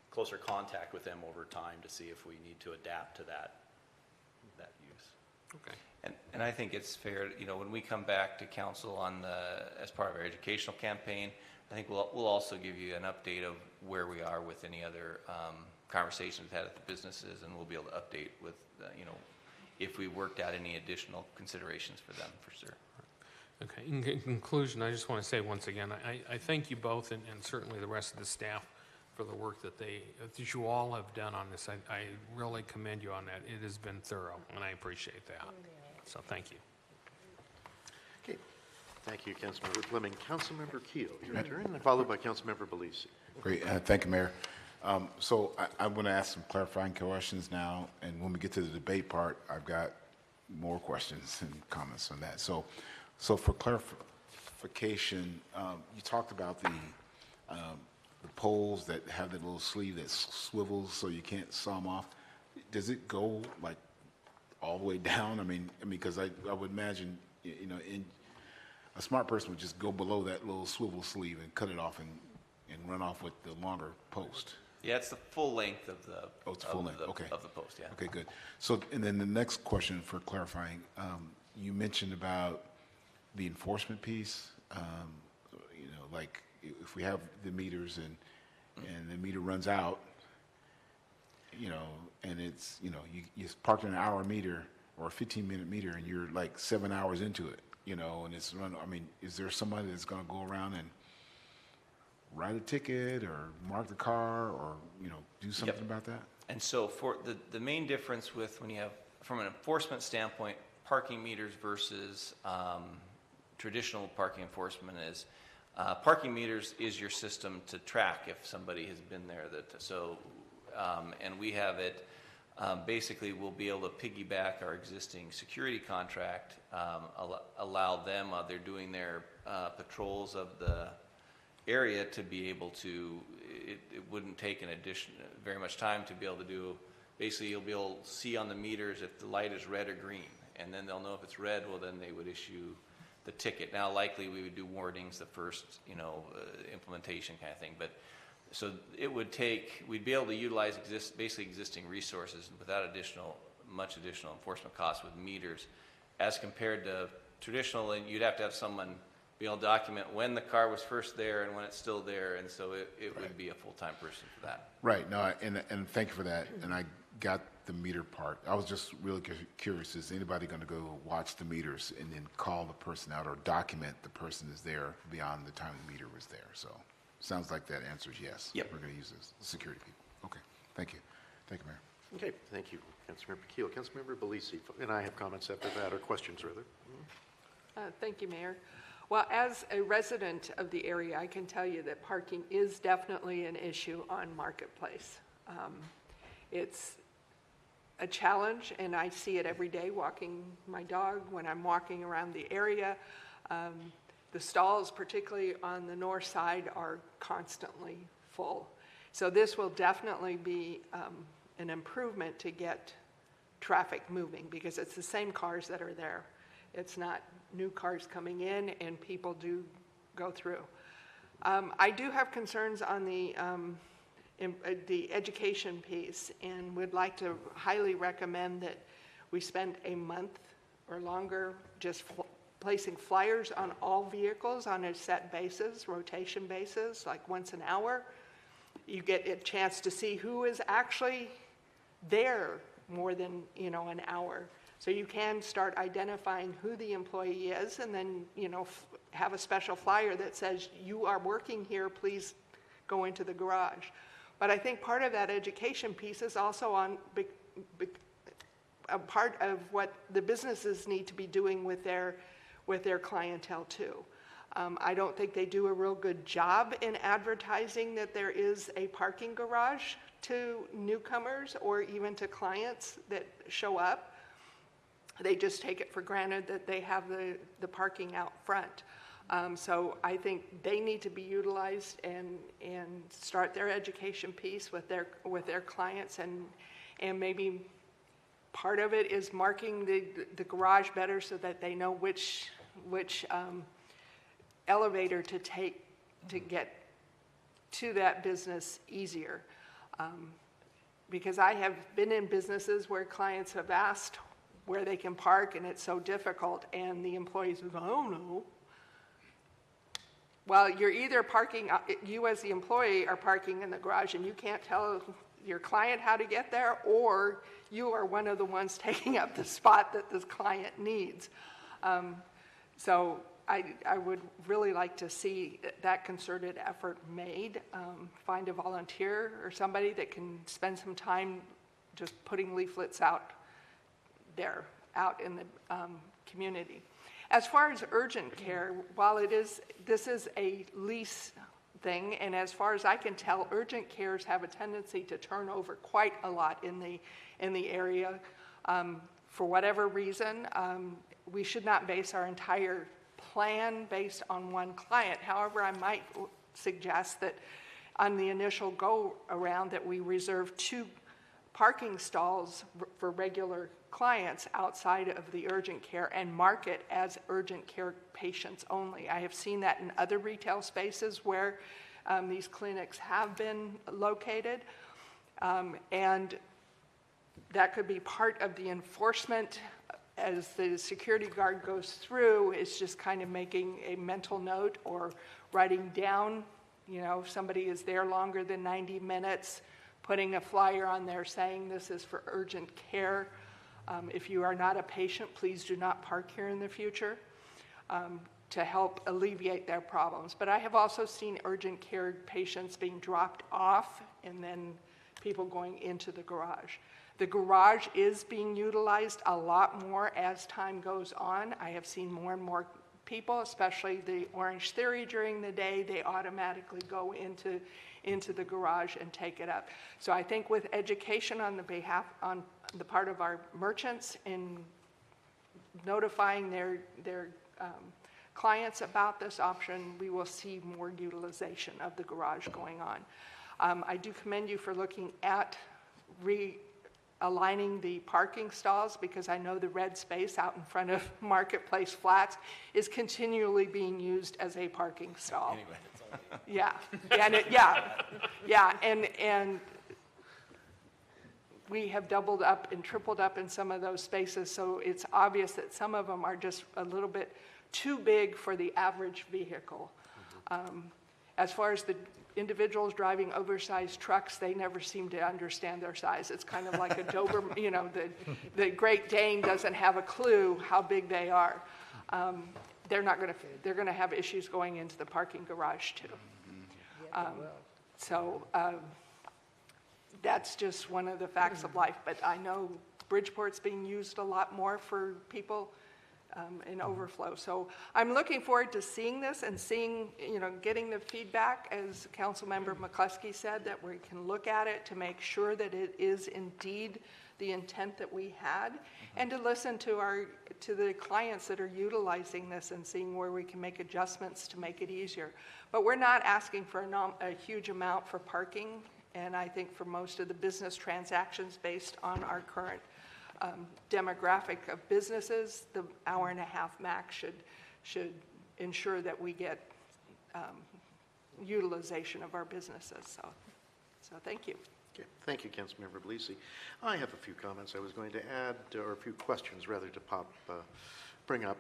closer contact with them over time to see if we need to adapt to that use. Okay. And I think it's fair, when we come back to council as part of our educational campaign, I think we'll also give you an update of where we are with any other conversations we've had at the businesses, and we'll be able to update with, if we worked out any additional considerations for them, for sure. Okay, in conclusion, I just want to say once again, I thank you both and certainly the rest of the staff for the work that you all have done on this. I really commend you on that. It has been thorough, and I appreciate that. So thank you. Okay. Thank you, Councilmember Fleming. Councilmember Keel, your turn, followed by Councilmember Belisi. Great, thank you, Mayor. So I want to ask some clarifying questions now, and when we get to the debate part, I've got more questions and comments on that. So for clarification, you talked about the poles that have that little sleeve that swivels so you can't saw them off. Does it go like all the way down? I mean, because I would imagine, a smart person would just go below that little swivel sleeve and cut it off and run off with the longer post. Yeah, it's the full length of the. Oh, it's full length, okay. Of the post, yeah. Okay, good. So, and then the next question for clarifying, you mentioned about the enforcement piece, like if we have the meters and the meter runs out, and it's, you parked an hour meter or a 15-minute meter and you're like 7 hours into it, and it's run, I mean, is there somebody that's gonna go around and write a ticket or mark the car or, do something about that? And so for the main difference with when you have, from an enforcement standpoint, parking meters versus traditional parking enforcement is, parking meters is your system to track if somebody has been there. And we have it, basically we'll be able to piggyback our existing security contract, allow them, they're doing their patrols of the area to be able to, it wouldn't take very much time to be able to do, basically you'll be able to see on the meters if the light is red or green, and then they'll know if it's red, well then they would issue the ticket. Now likely we would do warnings the first, implementation kind of thing, but so it would take, we'd be able to utilize basically existing resources without much additional enforcement costs with meters as compared to traditional, and you'd have to have someone be able to document when the car was first there and when it's still there, and so it would be a full-time person for that. Right, no, and thank you for that, and I got the meter part. I was just really curious, is anybody gonna go watch the meters and then call the person out or document the person is there beyond the time the meter was there? So, sounds like that answers yes. Yep. We're gonna use this, security people. Okay, thank you. Thank you, Mayor. Okay, thank you, Councilmember Keel. Councilmember Belisi, and I have comments after that, or questions rather. Thank you, Mayor. Well, as a resident of the area, I can tell you that parking is definitely an issue on Marketplace. It's a challenge, and I see it every day walking my dog when I'm walking around the area. The stalls, particularly on the north side, are constantly full. So this will definitely be an improvement to get traffic moving, because it's the same cars that are there. It's not new cars coming in, and people do go through. I do have concerns on the education piece, and would like to highly recommend that we spend a month or longer just placing flyers on all vehicles on a set basis, rotation basis, like once an hour. You get a chance to see who is actually there more than, an hour. So you can start identifying who the employee is, and then, have a special flyer that says, you are working here, please go into the garage. But I think part of that education piece is also on a part of what the businesses need to be doing with their clientele too. I don't think they do a real good job in advertising that there is a parking garage to newcomers or even to clients that show up. They just take it for granted that they have the parking out front. So I think they need to be utilized and start their education piece with their clients, and maybe part of it is marking the garage better so that they know which elevator to take to get to that business easier. Because I have been in businesses where clients have asked where they can park, and it's so difficult, and the employees go, I don't know. Well, you're either parking, you as the employee are parking in the garage and you can't tell your client how to get there, or you are one of the ones taking up the spot that this client needs. So I would really like to see that concerted effort made. Find a volunteer or somebody that can spend some time just putting leaflets out there, out in the community. As far as urgent care, while this is a lease thing, and as far as I can tell, urgent cares have a tendency to turn over quite a lot in the area. For whatever reason, we should not base our entire plan based on one client. However, I might suggest that on the initial go-around that we reserve 2 parking stalls for regular clients outside of the urgent care and mark it as urgent care patients only. I have seen that in other retail spaces where these clinics have been located, and that could be part of the enforcement as the security guard goes through. Is just kind of making a mental note or writing down, if somebody is there longer than 90 minutes, putting a flyer on there saying this is for urgent care. If you are not a patient, please do not park here in the future, to help alleviate their problems. But I have also seen urgent care patients being dropped off and then people going into the garage. The garage is being utilized a lot more as time goes on. I have seen more and more people, especially the Orange Theory during the day, they automatically go into the garage and take it up. So I think with education on the part of our merchants in notifying their clients about this option, we will see more utilization of the garage going on. I do commend you for looking at realigning the parking stalls, because I know the red space out in front of Marketplace Flats is continually being used as a parking stall. Anyway. Yeah, and we have doubled up and tripled up in some of those spaces, so it's obvious that some of them are just a little bit too big for the average vehicle. As far as the individuals driving oversized trucks, they never seem to understand their size. It's kind of like a Doberman, the Great Dane doesn't have a clue how big they are. They're going to have issues going into the parking garage too. So that's just one of the facts of life. But I know Bridgeport's being used a lot more for people in overflow. So I'm looking forward to seeing this and seeing, getting the feedback, as Councilmember McCluskey said, that we can look at it to make sure that it is indeed the intent that we had, and to listen to the clients that are utilizing this and seeing where we can make adjustments to make it easier. But we're not asking for a huge amount for parking, and I think for most of the business transactions based on our current demographic of businesses, the hour and a half max should ensure that we get utilization of our businesses. So thank you. Okay, thank you, Councilmember Belisi. I have a few comments I was going to add, or a few questions rather to bring up.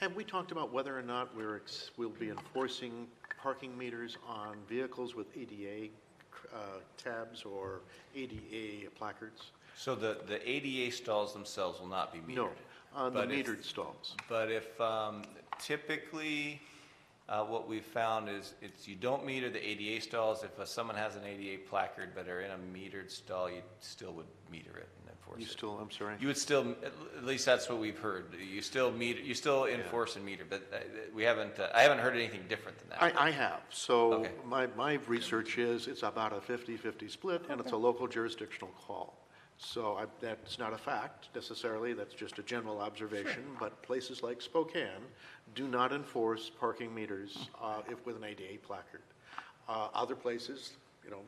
Have we talked about whether or not we'll be enforcing parking meters on vehicles with ADA tabs or ADA placards? So the ADA stalls themselves will not be metered? No, on the But if- metered stalls. But if, typically, what we've found is you don't meter the ADA stalls. If someone has an ADA placard but are in a metered stall, you still would meter it and enforce You it. still, I'm sorry? You would still, at least that's what we've heard. You still meter, you still enforce and meter, but we haven't, I haven't heard anything different than that. I have. So Okay. my research is it's about a 50-50 split, and it's a local jurisdictional call. So that's not a fact necessarily, that's just a general observation, but places like Spokane do not enforce parking meters with an ADA placard. Other places,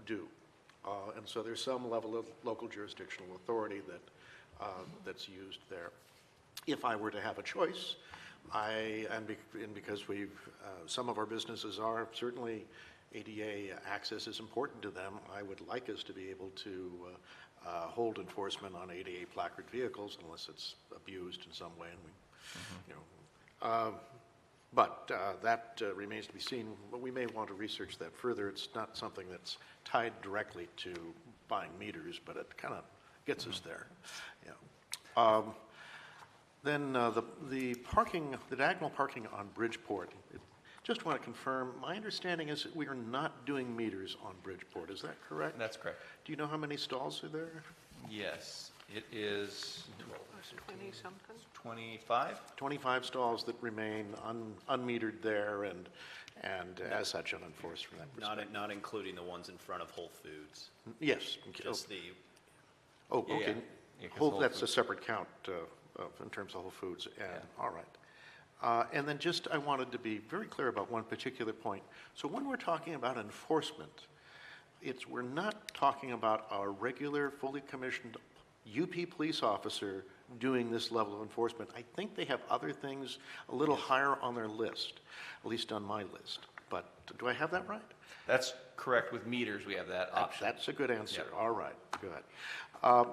do. And so there's some level of local jurisdictional authority that's used there. If I were to have a choice, because some of our businesses are certainly ADA access is important to them, I would like us to be able to hold enforcement on ADA placard vehicles unless it's abused in some way. And but that remains to be seen. But we may want to research that further. It's not something that's tied directly to buying meters, but it kind of gets us there. Yeah. Then the parking, the diagonal parking on Bridgeport. Just want to confirm, my understanding is that we are not doing meters on Bridgeport. Is that correct? That's correct. Do you know how many stalls are there? Yes, it is 20-something? 25? 25 stalls that remain unmetered there and as such unenforced from that perspective. Not including the ones in front of Whole Foods, Yes. just the, Oh, Yeah, okay. yeah, 'cause Whole That's a Foods- separate count in terms of Whole Foods. And all right. And then I wanted to be very clear about one particular point. So when we're talking about enforcement, we're not talking about a regular, fully commissioned UP police officer doing this level of enforcement. I think they have other things a little higher on their list, at least on my list. But do I have that right? That's correct. With meters, we have that option. That's a good answer. Yep. All right, good. Now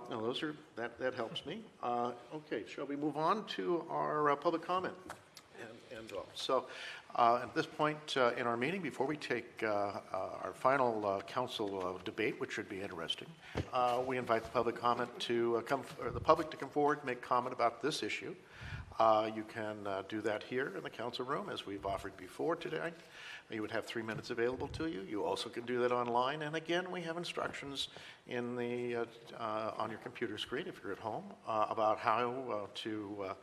that helps me. Okay, shall we move on to our public comment? So at this point in our meeting, before we take our final council debate, which should be interesting, we invite the public the public to come forward and make comment about this issue. You can do that here in the council room, as we've offered before today. You would have 3 minutes available to you. You also can do that online. And again, we have instructions on your computer screen, if you're at home, about how to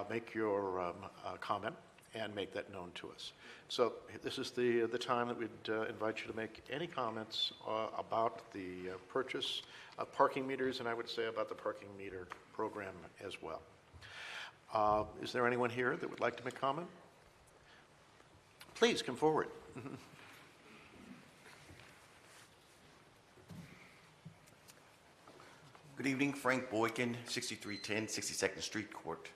make your comment and make that known to us. So this is the time that we'd invite you to make any comments about the purchase of parking meters, and I would say about the parking meter program as well. Is there anyone here that would like to make comment? Please come forward. Good evening, Frank Boykin, 6310 62nd Street Court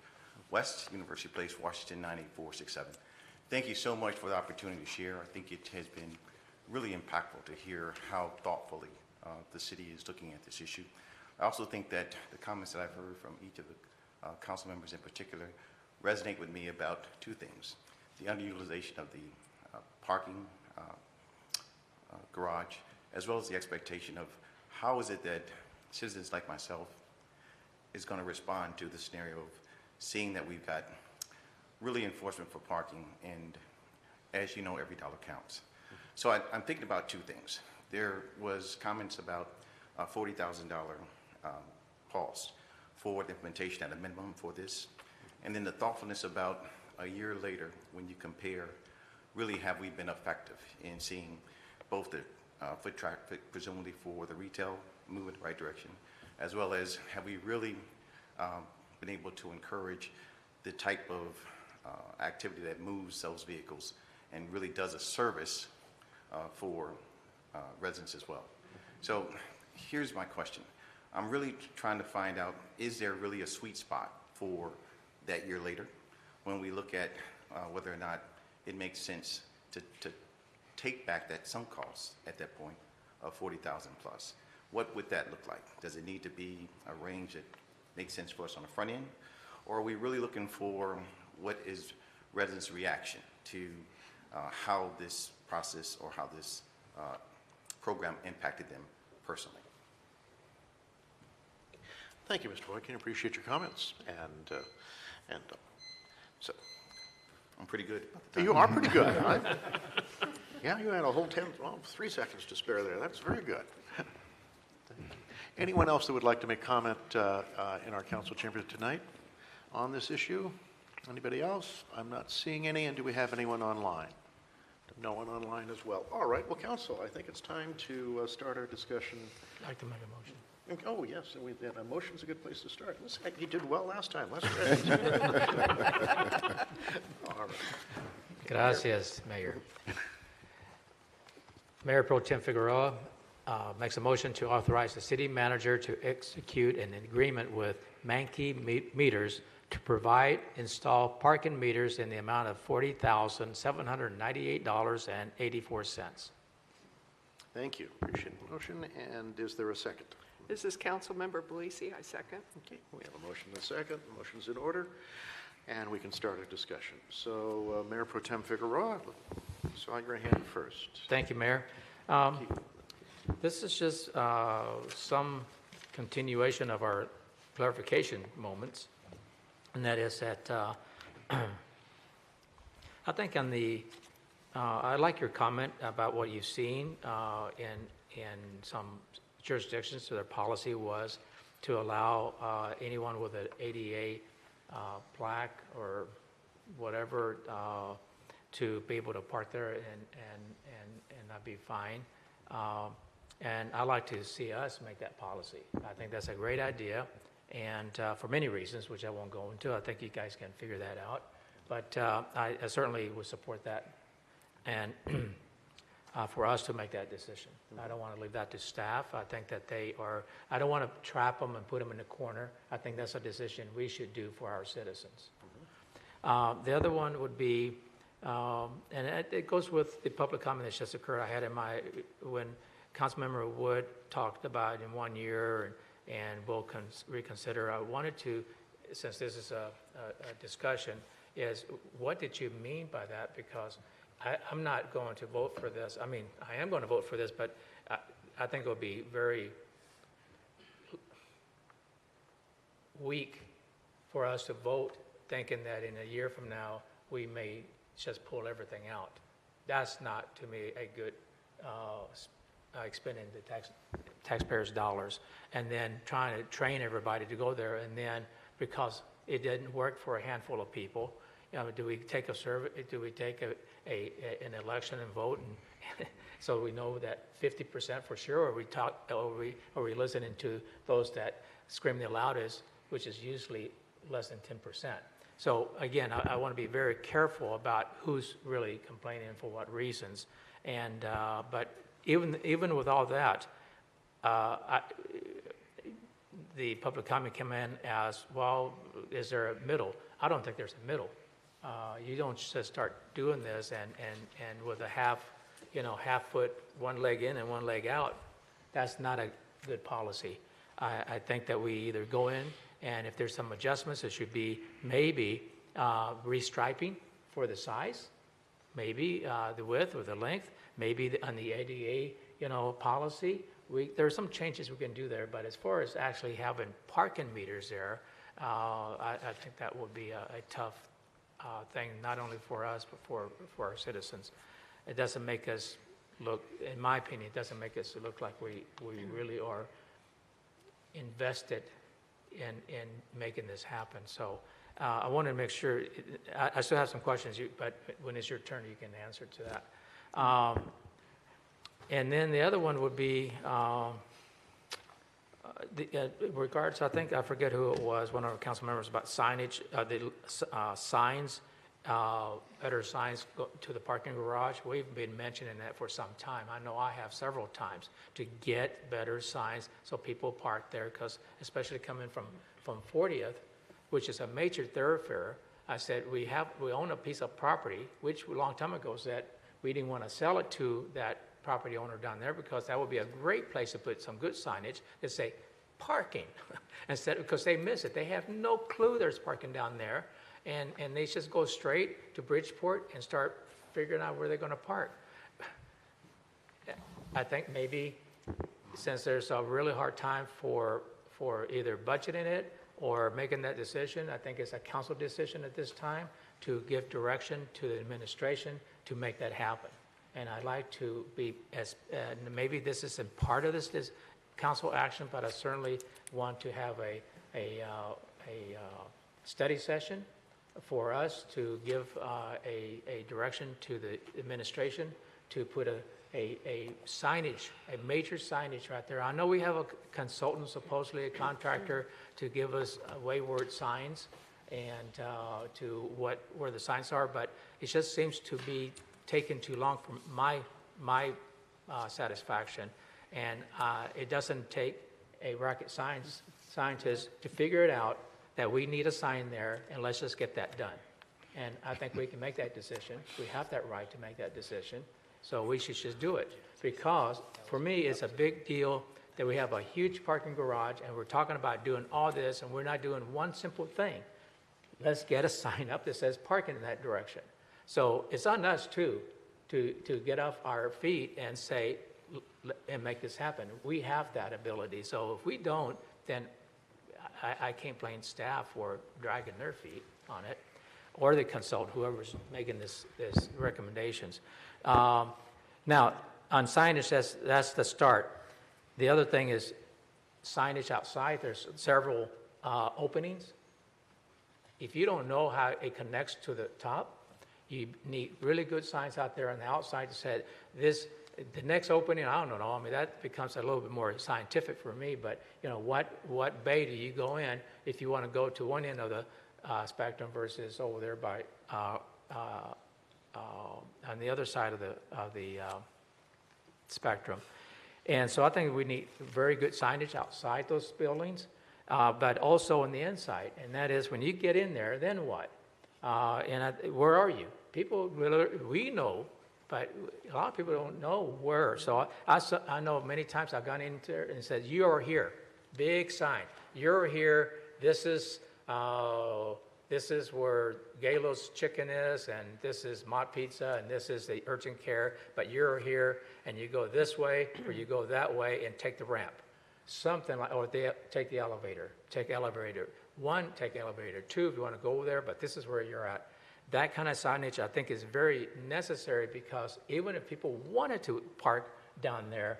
West, University Place, Washington, 98467. Thank you so much for the opportunity to share. I think it has been really impactful to hear how thoughtfully the city is looking at this issue. I also think that the comments that I've heard from each of the council members in particular resonate with me about two things: the underutilization of the parking garage, as well as the expectation of how is it that citizens like myself is going to respond to the scenario of seeing that we've got really enforcement for parking, and as you know, every dollar counts. So I'm thinking about two things. There was comments about $40,000 cost for the implementation at a minimum for this, and then the thoughtfulness about a year later when you compare, really have we been effective in seeing both the foot traffic presumably for the retail move in the right direction, as well as have we really been able to encourage the type of activity that moves those vehicles and really does a service for residents as well. So here's my question. I'm really trying to find out, is there really a sweet spot for that year later when we look at whether or not it makes sense to take back that sunk cost at that point of 40,000 plus? What would that look like? Does it need to be a range that makes sense for us on the front end? Or are we really looking for what is residents' reaction to how this process or how this program impacted them personally? Thank you, Mr. Boykin. Appreciate your comments. And so, I'm pretty good about the time. you are pretty good. Yeah, you had a whole 3 seconds to spare there. That's very good. Thank you. Anyone else that would like to make comment in our council chamber tonight on this issue? Anybody else? I'm not seeing any. And do we have anyone online? No one online as well. All right. Well, council, I think it's time to start our discussion. I'd like to make a motion. Oh, yes, a motion's a good place to start. Listen, you did well last time. Let's try it. All right. Gracias, Mayor. Mayor Pro Tem Figueroa makes a motion to authorize the city manager to execute an agreement with Mankey Meters to provide, install parking meters in the amount of $40,798.84. Thank you. Appreciate the motion. And is there a second? This is Councilmember Belisi, I second. Okay, we have a motion and a second. The motion's in order, and we can start our discussion. So, Mayor Pro Tem Figueroa, saw your hand first. Thank you, Mayor. This is just some continuation of our clarification moments, and that is that I think on the, I like your comment about what you've seen in some jurisdictions. So their policy was to allow anyone with an ADA plaque or whatever to be able to park there and not be fined. And I like to see us make that policy. I think that's a great idea, and for many reasons, which I won't go into. I think you guys can figure that out. But I certainly would support that, and for us to make that decision. I don't want to leave that to staff. I think that I don't want to trap them and put them in a corner. I think that's a decision we should do for our citizens. The other one would be, and it goes with the public comment that just occurred. I had when Councilmember Wood talked about in 1 year and we'll reconsider. I wanted to, since this is a discussion, is what did you mean by that? Because I'm not going to vote for this. I mean, I am going to vote for this, but I think it would be very weak for us to vote thinking that in a year from now we may just pull everything out. That's not, to me, a good expending the taxpayers' dollars and then trying to train everybody to go there, and then because it didn't work for a handful of people, do we take a survey? Do we take an election and vote, and so we know that 50% for sure, or we listening to those that scream the loudest, which is usually less than 10%. So again, I want to be very careful about who's really complaining and for what reasons. And but even with all that, the public comment came in as, well, is there a middle? I don't think there's a middle. You don't just start doing this and with a half foot, one leg in and one leg out. That's not a good policy. I think that we either go in, and if there's some adjustments, it should be maybe restriping for the size, maybe the width or the length, maybe on the ADA, policy. There are some changes we can do there, but as far as actually having parking meters there, I think that would be a tough thing, not only for us, but for our citizens. It doesn't make us look, in my opinion, it doesn't make us look like we really are invested in making this happen. So I wanted to make sure, I still have some questions, but when it's your turn, you can answer to that. And then the other one would be, regards, I think, I forget who it was, one of our council members, about signage, the signs better signs to the parking garage. We've been mentioning that for some time. I know I have several times to get better signs so people park there, because especially coming from 40th, which is a major thoroughfare, I said, we own a piece of property, which a long time ago said we didn't want to sell it to that property owner down there, because that would be a great place to put some good signage that say parking instead, because they miss it. They have no clue there's parking down there, and they just go straight to Bridgeport and start figuring out where they're going to park. I think maybe since there's a really hard time for either budgeting it or making that decision, I think it's a council decision at this time to give direction to the administration to make that happen. And I'd like to be maybe this isn't part of this council action, but I certainly want to have a study session for us to give a direction to the administration to put a signage, a major signage right there. I know we have a consultant, supposedly a contractor, to give us wayward signs and to where the signs are, but it just seems to be taking too long for my satisfaction. And it doesn't take a rocket scientist to figure it out that we need a sign there, and let's just get that done. And I think we can make that decision. We have that right to make that decision. So we should just do it, because for me, it's a big deal that we have a huge parking garage and we're talking about doing all this and we're not doing one simple thing. Let's get a sign up that says parking in that direction. So it's on us too, to get off our feet and say, and make this happen. We have that ability. So if we don't, then I can't blame staff for dragging their feet on it, or the consultant, whoever's making this recommendations. Now, on signage, that's the start. The other thing is signage outside. There's several openings. If you don't know how it connects to the top, you need really good signs out there on the outside that said the next opening, I don't know. I mean, that becomes a little bit more scientific for me, but you know, what bay do you go in if you want to go to one end of the spectrum versus over there by on the other side of the spectrum. And so I think we need very good signage outside those buildings, but also on the inside. And that is, when you get in there, then what? Where are you? People, we know, but a lot of people don't know where. So I know many times I've gone in there and said, you are here, big sign. You're here, this is where Galos Chicken is, and this is Mott Pizza, and this is the urgent care, but you're here, and you go this way, or you go that way, and take the ramp. Something like, or take the elevator. Take elevator 1, take elevator 2 if you want to go there, but this is where you're at. That kind of signage, I think, is very necessary, because even if people wanted to park down there,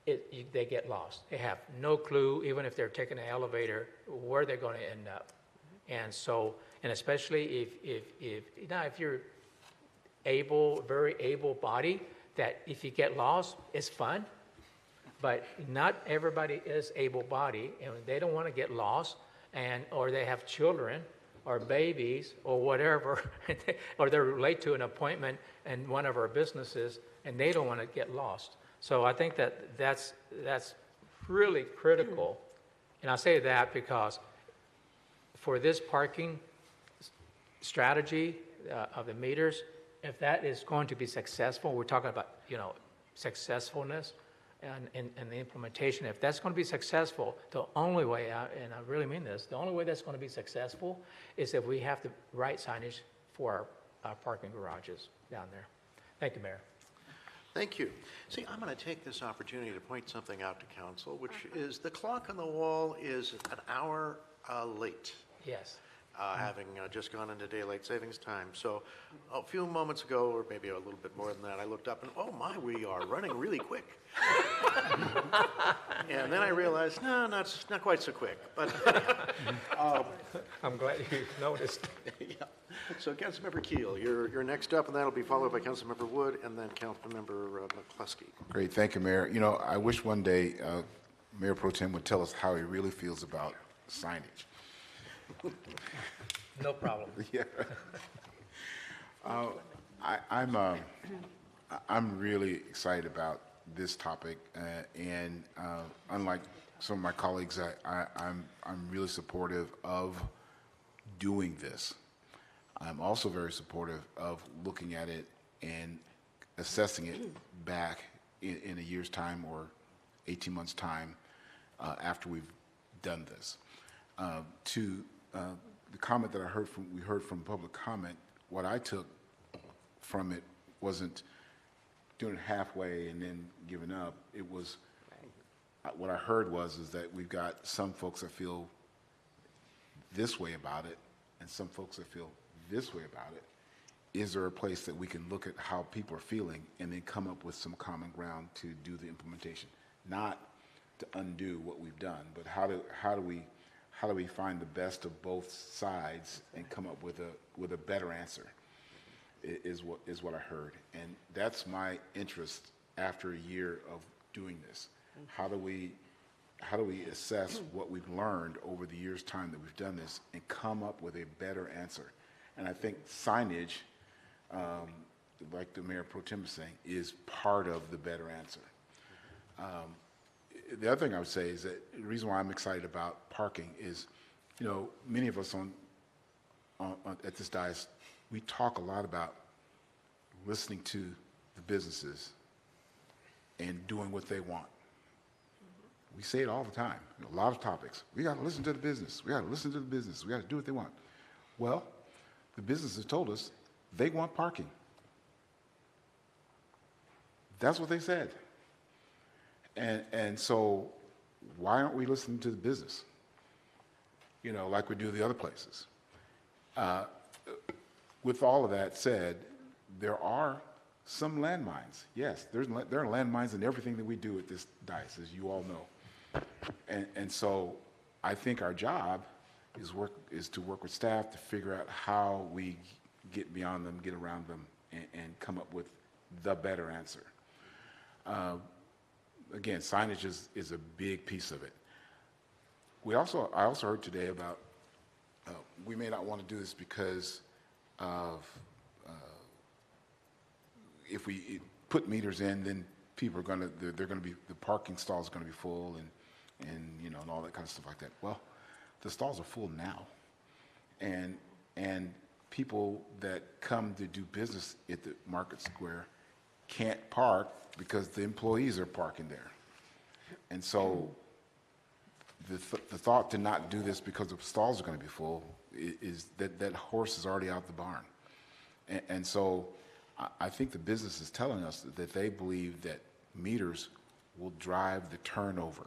they get lost. They have no clue, even if they're taking an elevator, where they're going to end up. And so, and especially if you're very able-bodied, that if you get lost, it's fun. But not everybody is able-bodied, and they don't want to get lost, or they have children or babies or whatever, or they're late to an appointment in one of our businesses, and they don't want to get lost. So I think that's really critical. And I say that because for this parking strategy of the meters, if that is going to be successful, we're talking about, successfulness and the implementation. If that's going to be successful, the only way out, and I really mean this, the only way that's going to be successful is if we have the right signage for our parking garages down there. Thank you, Mayor. Thank you. See, I'm going to take this opportunity to point something out to council, which is the clock on the wall is an hour late. Yes. Having just gone into daylight savings time. So a few moments ago, or maybe a little bit more than that, I looked up and, oh my, we are running really quick. And then I realized, no, not quite so quick. But I'm glad you noticed. yeah. So Councilmember Keel, you're next up, and that'll be followed by Councilmember Wood and then Councilmember McCluskey. Great, thank you, Mayor. I wish one day Mayor Pro Tem would tell us how he really feels about signage. No problem. Yeah. I'm really excited about this topic, and unlike some of my colleagues, I'm really supportive of doing this. I'm also very supportive of looking at it and assessing it back in a year's time or 18 months' time after we've done this. To the comment that we heard from public comment, what I took from it wasn't doing it halfway and then giving up. It was, what I heard is that we've got some folks that feel this way about it and some folks that feel this way about it. Is there a place that we can look at how people are feeling and then come up with some common ground to do the implementation? Not to undo what we've done, but how do we find the best of both sides and come up with a better answer? Is what I heard, and that's my interest after a year of doing this. How do we assess what we've learned over the year's time that we've done this and come up with a better answer? And I think signage, like the Mayor Pro Tem was saying, is part of the better answer. The other thing I would say is that the reason why I'm excited about parking is, many of us at this dais, we talk a lot about listening to the businesses and doing what they want. We say it all the time, a lot of topics. We got to listen to the business. We got to listen to the business. We got to do what they want. Well, the businesses told us they want parking. That's what they said. And so why aren't we listening to the business? Like we do the other places. With all of that said, there are some landmines. Yes, there are landmines in everything that we do at this dais, as you all know. And so I think our job is to work with staff to figure out how we get beyond them, get around them, and come up with the better answer. Again, signage is a big piece of it. I also heard today about we may not want to do this because of if we put meters in, then people are they're going to be, the parking stalls are going to be full and all that kind of stuff like that. Well, the stalls are full now, and people that come to do business at the Market Square can't park because the employees are parking there. And so the thought to not do this because the stalls are going to be full is that horse is already out the barn. And so I think the business is telling us that they believe that meters will drive the turnover.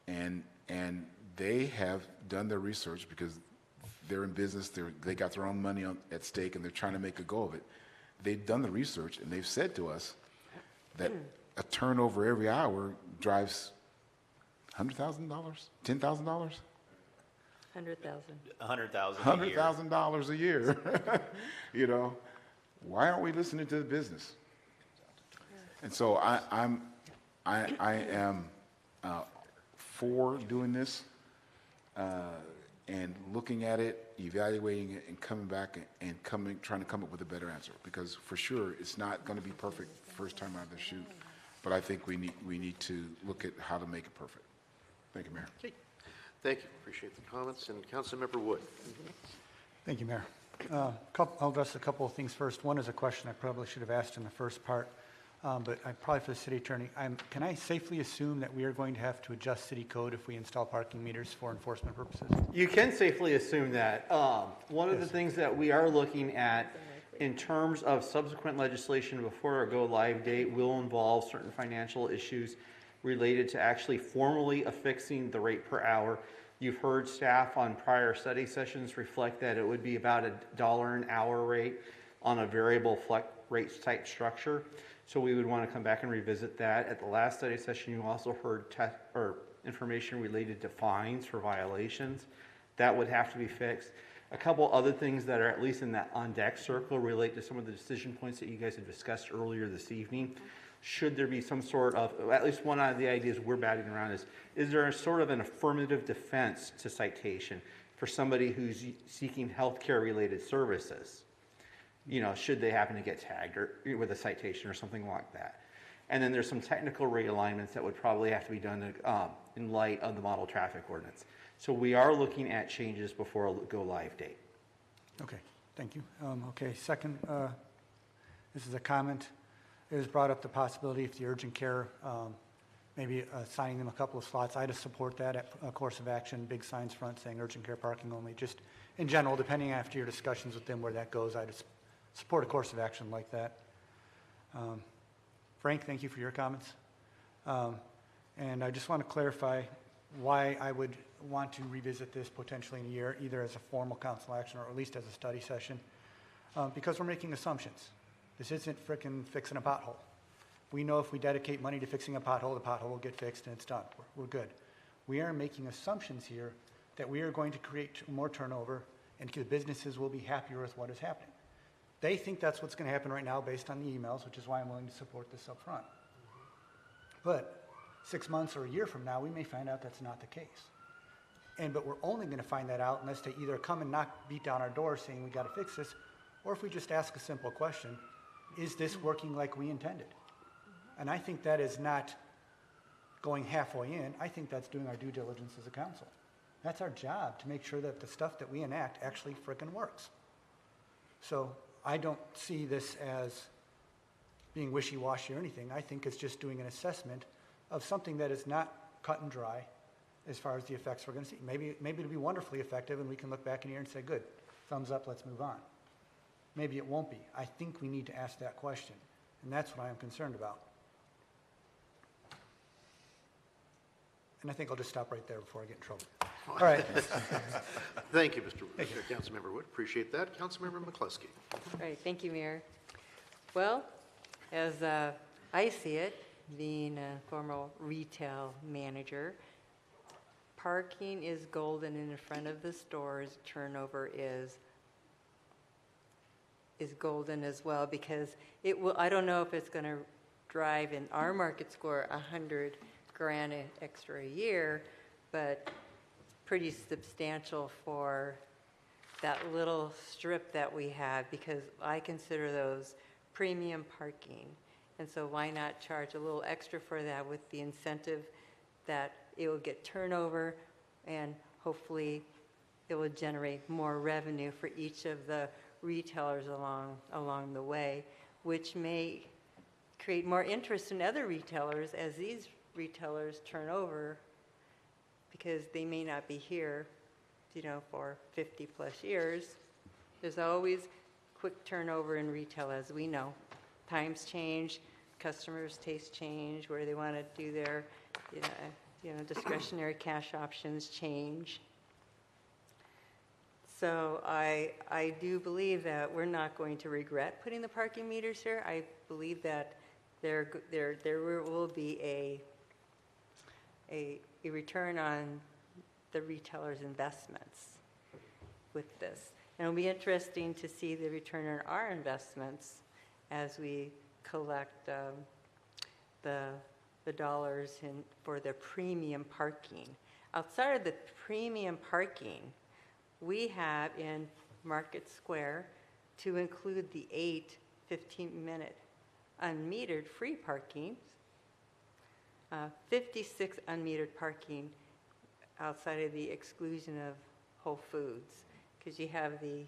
And they have done their research because they're in business, they got their own money at stake, and they're trying to make a go of it. They've done the research, and they've said to us that a turnover every hour drives $100,000, $10,000? $100,000. $100,000 a year. Why aren't we listening to the business? And so I am for doing this and looking at it, evaluating it, and coming back and trying to come up with a better answer. Because for sure, it's not going to be perfect first time out of the chute. But I think we need to look at how to make it perfect. Thank you, Mayor. Okay. Thank you. Appreciate the comments. And Councilmember Wood. Thank you, Mayor. I'll address a couple of things first. One is a question I probably should have asked in the first part, but probably for the city attorney. Can I safely assume that we are going to have to adjust city code if we install parking meters for enforcement purposes? You can safely assume that. One of the things that we are looking at in terms of subsequent legislation before our go-live date will involve certain financial issues related to actually formally affixing the rate per hour. You've heard staff on prior study sessions reflect that it would be about $1 an hour rate on a variable flex rates type structure. So we would want to come back and revisit that. At the last study session, you also heard information related to fines for violations. That would have to be fixed. A couple other things that are at least in that on-deck circle relate to some of the decision points that you guys have discussed earlier this evening. Should there be some sort of, at least one of the ideas we're batting around is there a sort of an affirmative defense to citation for somebody who's seeking healthcare related services? should they happen to get tagged or with a citation or something like that. And then there's some technical realignments that would probably have to be done in light of the model traffic ordinance. So we are looking at changes before a go live date. Okay, thank you. Okay, second, this is a comment. It was brought up the possibility if the urgent care, maybe assigning them a couple of slots. I'd support that at a course of action, big signs front saying urgent care parking only. Just in general, depending after your discussions with them where that goes, I'd support a course of action like that. Frank, thank you for your comments. And I just want to clarify why I would want to revisit this potentially in a year, either as a formal council action or at least as a study session, because we're making assumptions. This isn't frickin' fixing a pothole. We know if we dedicate money to fixing a pothole, the pothole will get fixed and it's done. We're good. We are making assumptions here that we are going to create more turnover and the businesses will be happier with what is happening. They think that's what's going to happen right now based on the emails, which is why I'm willing to support this up front. But 6 months or a year from now, we may find out that's not the case. But we're only going to find that out unless they either come and beat down our door saying we got to fix this, or if we just ask a simple question, is this working like we intended? And I think that is not going halfway in. I think that's doing our due diligence as a council. That's our job, to make sure that the stuff that we enact actually frickin' works. So I don't see this as being wishy-washy or anything. I think it's just doing an assessment of something that is not cut and dry as far as the effects we're going to see. Maybe it'll be wonderfully effective and we can look back in here and say, good, thumbs up, let's move on. Maybe it won't be. I think we need to ask that question, and that's what I am concerned about. And I think I'll just stop right there before I get in trouble. All right. Thank you, Councilmember Wood. Appreciate that. Councilmember McCluskey. Right, thank you, Mayor. Well, as I see it, being a former retail manager, parking is golden in front of the stores. Turnover is golden as well, because it will. I don't know if it's going to drive in our market score $100,000 extra a year, but pretty substantial for that little strip that we have, because I consider those premium parking. And so why not charge a little extra for that with the incentive that it will get turnover, and hopefully it will generate more revenue for each of the retailers along the way, which may create more interest in other retailers as these retailers turn over, because they may not be here, for 50 plus years. There's always quick turnover in retail, as we know. Times change, customers' tastes change, where they want to do their, discretionary cash options change. So I do believe that we're not going to regret putting the parking meters here. I believe that there will be a return on the retailer's investments with this. And it'll be interesting to see the return on our investments as we collect the dollars for the premium parking. Outside of the premium parking, we have in Market Square, to include the 8 15-minute unmetered free parking, 56 unmetered parking outside of the exclusion of Whole Foods, because you have the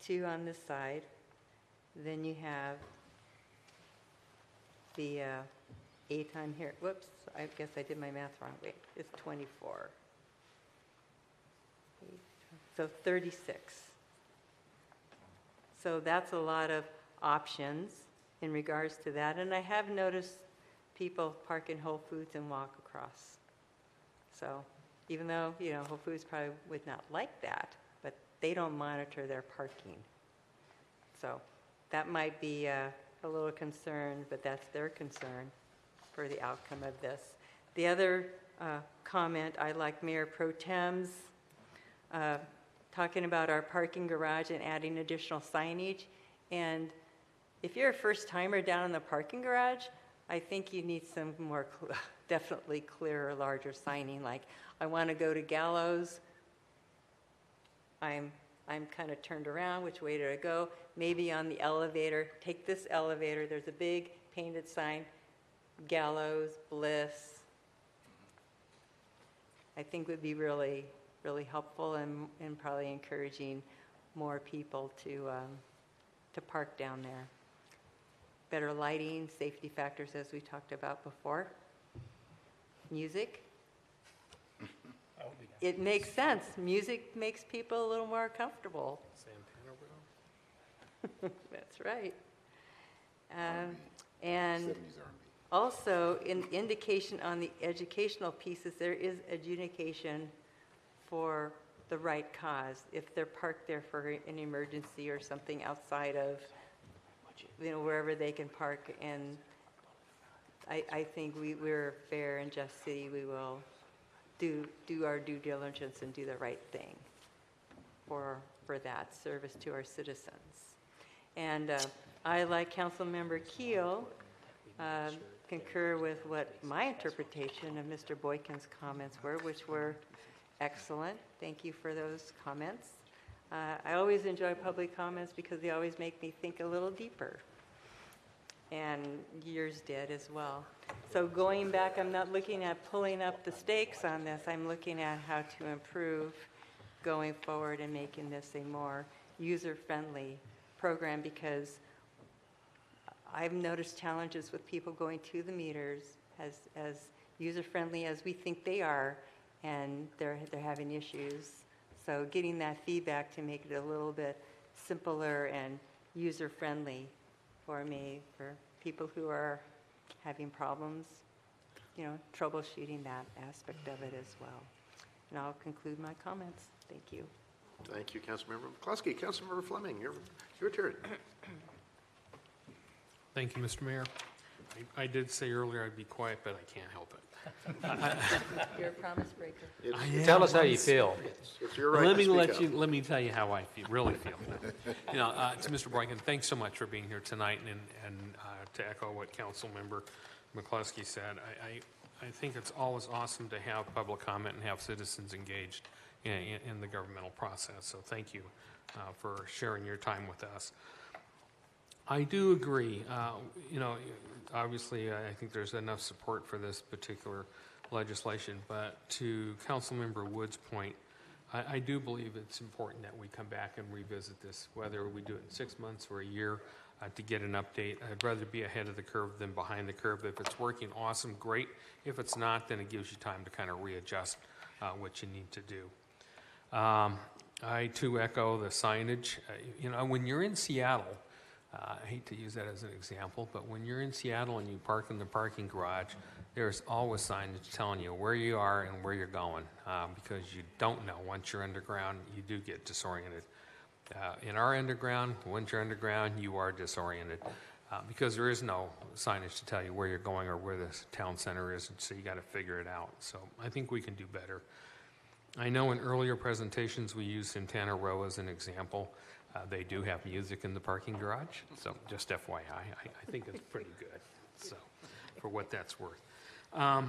2 on this side, then you have the 8 on here. Whoops, I guess I did my math wrong. Wait, it's 24. So 36. So that's a lot of options in regards to that. And I have noticed people park in Whole Foods and walk across. So even though, Whole Foods probably would not like that, but they don't monitor their parking. So that might be a little concern, but that's their concern for the outcome of this. The other comment, I like Mayor Pro Tem's talking about our parking garage and adding additional signage. And if you're a first timer down in the parking garage, I think you need some more definitely clearer, larger signing. Like, I want to go to Gallows. I'm I'm kind of turned around, which way do I go? Maybe on the elevator, take this elevator, there's a big painted sign, Gallows, Bliss. I think would be really, really helpful and probably encouraging more people to park down there. Better lighting, safety factors as we talked about before. Music. It makes sense. Music makes people a little more comfortable. That's right. And 70s R&B. also, in indication on the educational pieces, there is adjudication for the right cause. If they're parked there for an emergency or something outside of, wherever they can park. And I think we're a fair and just city. We will do our due diligence and do the right thing for that service to our citizens. And I, like Councilmember Keel, concur with what my interpretation of Mr. Boykin's comments were, which were excellent. Thank you for those comments. I always enjoy public comments because they always make me think a little deeper. And yours did as well. So going back, I'm not looking at pulling up the stakes on this. I'm looking at how to improve going forward and making this a more user-friendly program, because I've noticed challenges with people going to the meters as user-friendly as we think they are, and they're having issues. So getting that feedback to make it a little bit simpler and user-friendly for me, for people who are having problems, troubleshooting that aspect of it as well. And I'll conclude my comments. Thank you. Thank you, Councilmember McCluskey. Councilmember Fleming, your turn. Thank you, Mr. Mayor. I did say earlier I'd be quiet, but I can't help it. You're a promise breaker. Tell us how you feel. It's your right to speak up. Let me tell you how I really feel. To Mr. Boykin, thanks so much for being here tonight, and to echo what Councilmember McCluskey said, I think it's always awesome to have public comment and have citizens engaged in the governmental process. So thank you for sharing your time with us. I do agree. Obviously, I think there's enough support for this particular legislation, but to Councilmember Wood's point, I do believe it's important that we come back and revisit this, whether we do it in 6 months or a year, to get an update. I'd rather be ahead of the curve than behind the curve. If it's working, awesome, great. If it's not, then it gives you time to kind of readjust what you need to do. I, too, echo the signage. When you're in Seattle, I hate to use that as an example, but when you're in Seattle and you park in the parking garage, there's always signage telling you where you are and where you're going, because you don't know. Once you're underground, you do get disoriented. In our underground, once you're underground, you are disoriented, because there is no signage to tell you where you're going or where the town center is, so you got to figure it out. So I think we can do better. I know in earlier presentations we used Santana Row as an example. They do have music in the parking garage, so just FYI, I think it's pretty good, so for what that's worth. I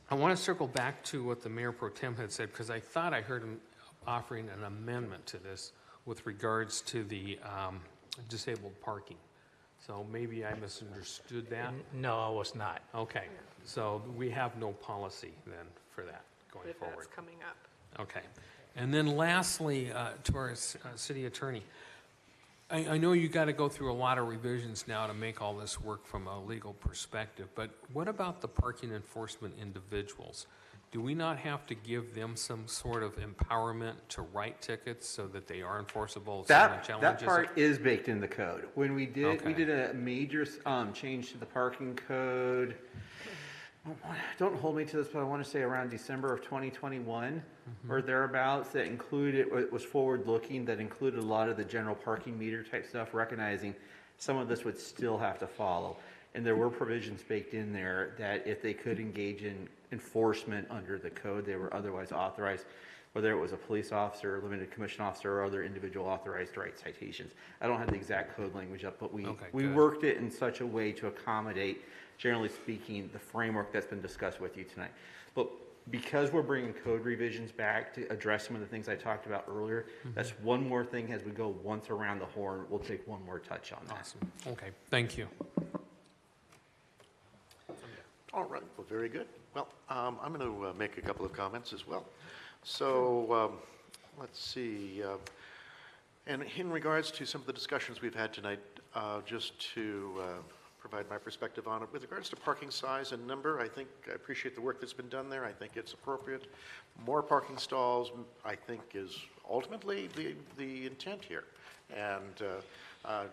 want to circle back to what the Mayor Pro Tem had said, because I thought I heard him offering an amendment to this with regards to the disabled parking. So maybe I misunderstood that? No, I was not. Okay, so we have no policy then for that going If forward. that's coming up. Okay. And then lastly, to our city attorney, I know you got to go through a lot of revisions now to make all this work from a legal perspective, but what about the parking enforcement individuals? Do we not have to give them some sort of empowerment to write tickets so that they are enforceable if someone That challenges part it? is baked in the code. When we did Okay. a major change to the parking code. Don't hold me to this, but I want to say around December of 2021 or thereabouts, that included, it was forward-looking, that included a lot of the general parking meter type stuff, recognizing some of this would still have to follow. And there were provisions baked in there that if they could engage in enforcement under the code, they were otherwise authorized. whether it was a police officer, limited commission officer, or other individual authorized to write citations. I don't have the exact code language up, but we good. worked it in such a way to accommodate, generally speaking, the framework that's been discussed with you tonight. But because we're bringing code revisions back to address some of the things I talked about earlier, that's one more thing as we go once around the horn. We'll take one more touch on that. Awesome. Okay, thank you. All right, well, very good. Well, I'm going to make a couple of comments as well. So let's see. And in regards to some of the discussions we've had tonight, just to provide my perspective on it, with regards to parking size and number, I appreciate the work that's been done there. I think it's appropriate. More parking stalls, I think, is ultimately the intent here. And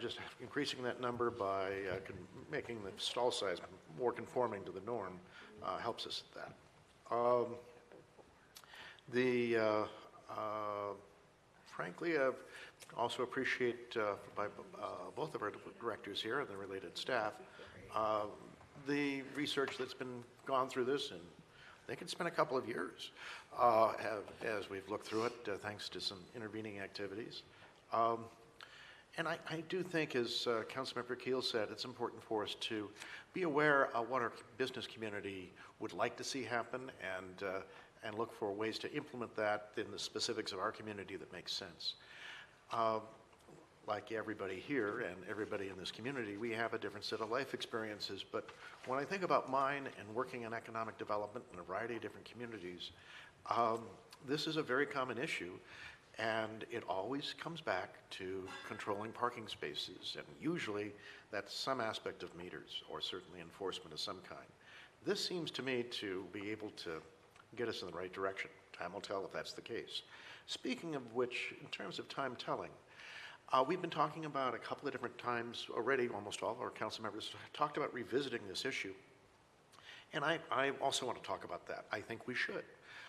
just increasing that number by making the stall size more conforming to the norm helps us at that. Frankly, I also appreciate by both of our directors here and the related staff the research that's been gone through this, and they can spend a couple of years as we've looked through it, thanks to some intervening activities. And I do think, as Councilmember Keel said, it's important for us to be aware of what our business community would like to see happen, and look for ways to implement that in the specifics of our community that makes sense. Like everybody here and everybody in this community, we have a different set of life experiences, but when I think about mine and working in economic development in a variety of different communities, this is a very common issue. And it always comes back to controlling parking spaces, and usually that's some aspect of meters or certainly enforcement of some kind. This seems to me to be able to get us in the right direction. Time will tell if that's the case. Speaking of which, in terms of time telling, we've been talking about a couple of different times already, almost all of our council members talked about revisiting this issue. And I also want to talk about that. I think we should.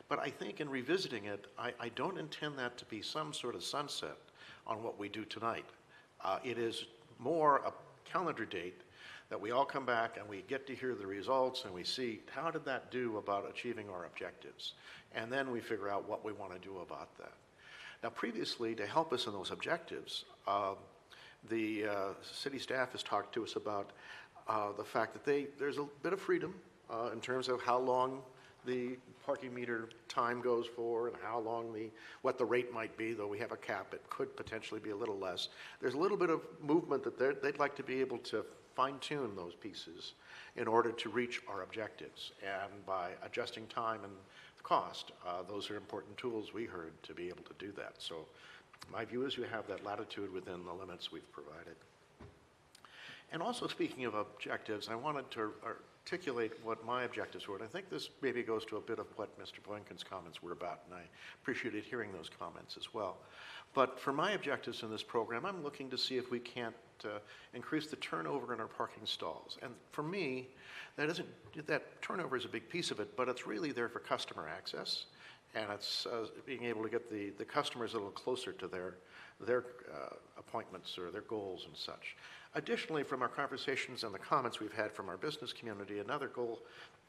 But I think in revisiting it, I don't intend that to be some sort of sunset on what we do tonight. It is more a calendar date that we all come back and we get to hear the results and we see how did that do about achieving our objectives. And then we figure out what we want to do about that. Now previously, to help us in those objectives, the city staff has talked to us about the fact that there's a bit of freedom in terms of how long the parking meter time goes for and how long what the rate might be, though we have a cap, it could potentially be a little less. There's a little bit of movement that they'd like to be able to fine-tune those pieces in order to reach our objectives. And by adjusting time and cost, those are important tools we heard to be able to do that. So my view is you have that latitude within the limits we've provided. And also speaking of objectives, I wanted to articulate what my objectives were. And I think this maybe goes to a bit of what Mr. Boykin's comments were about, and I appreciated hearing those comments as well. But for my objectives in this program, I'm looking to see if we can't increase the turnover in our parking stalls. And for me, that turnover is a big piece of it, but it's really there for customer access, and it's being able to get the customers a little closer to their appointments or their goals and such. Additionally, from our conversations and the comments we've had from our business community, another goal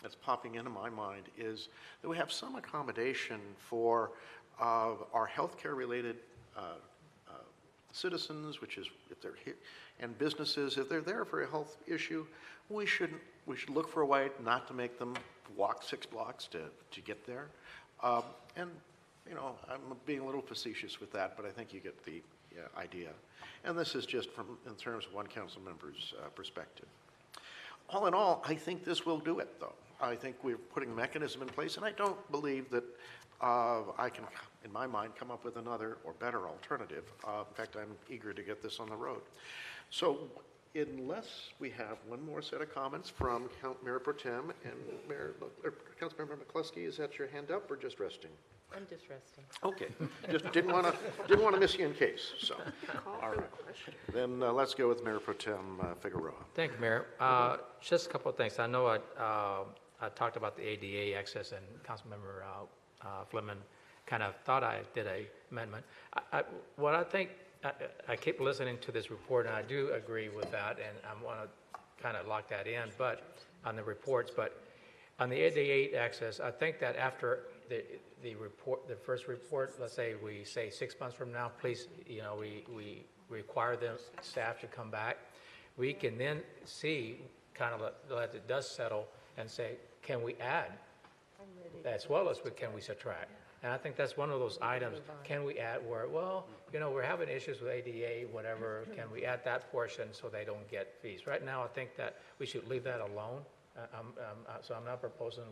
that's popping into my mind is that we have some accommodation for our healthcare-related citizens, which is if they're here, and businesses, if they're there for a health issue, we should look for a way not to make them walk 6 blocks to get there. And you know, I'm being a little facetious with that, but I think you get the idea. And this is just in terms of one council member's perspective. All in all, I think this will do it, though. I think we're putting a mechanism in place, and I don't believe that I can, in my mind, come up with another or better alternative. In fact, I'm eager to get this on the road. So unless we have one more set of comments from Mayor Pro Tem and Councilmember McCluskey, is that your hand up or just resting? I'm just resting. Okay, just didn't want to miss you in case. So, all right. Then let's go with Mayor Pro Tem Figueroa. Thank you, Mayor. Just a couple of things. I know I talked about the ADA access, and Councilmember Fleming kind of thought I did an amendment. What I think, I keep listening to this report, and I do agree with that, and I want to kind of lock that in, but on the reports. But On the 88 access, I think that after the report, the first report, let's say we say 6 months from now, please, we require them, staff to come back. We can then see, kind of let it dust settle and say, can we add? As well as can we subtract? And I think that's one of those items, can we add where, well, we're having issues with ADA, whatever, can we add that portion so they don't get fees? Right now, I think that we should leave that alone. So I'm not proposing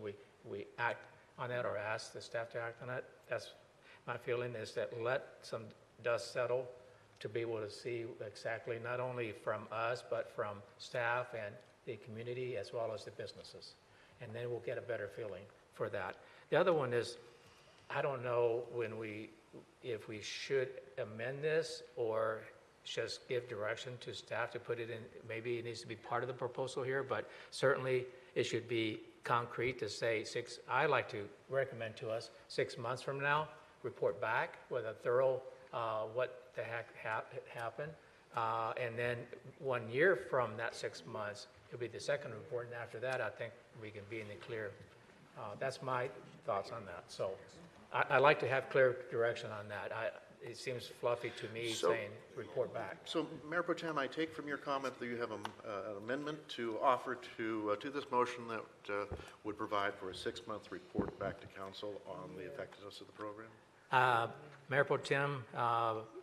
we act on that or ask the staff to act on it. That's my feeling, is that let some dust settle to be able to see exactly, not only from us, but from staff and the community as well as the businesses. And then we'll get a better feeling for that. The other one is, I don't know if we should amend this or just give direction to staff to put it in. Maybe it needs to be part of the proposal here, but certainly it should be concrete to say I like to recommend to us 6 months from now, report back with a thorough what the heck happened. And then 1 year from that 6 months, it'll be the second report. And after that, I think we can be in the clear. That's my thoughts on that. So I like to have clear direction on that. It seems fluffy to me saying report back. So, Mayor Pro Tem, I take from your comment that you have an amendment to offer to this motion that would provide for a 6-month report back to council on the effectiveness of the program? Mayor Pro Tem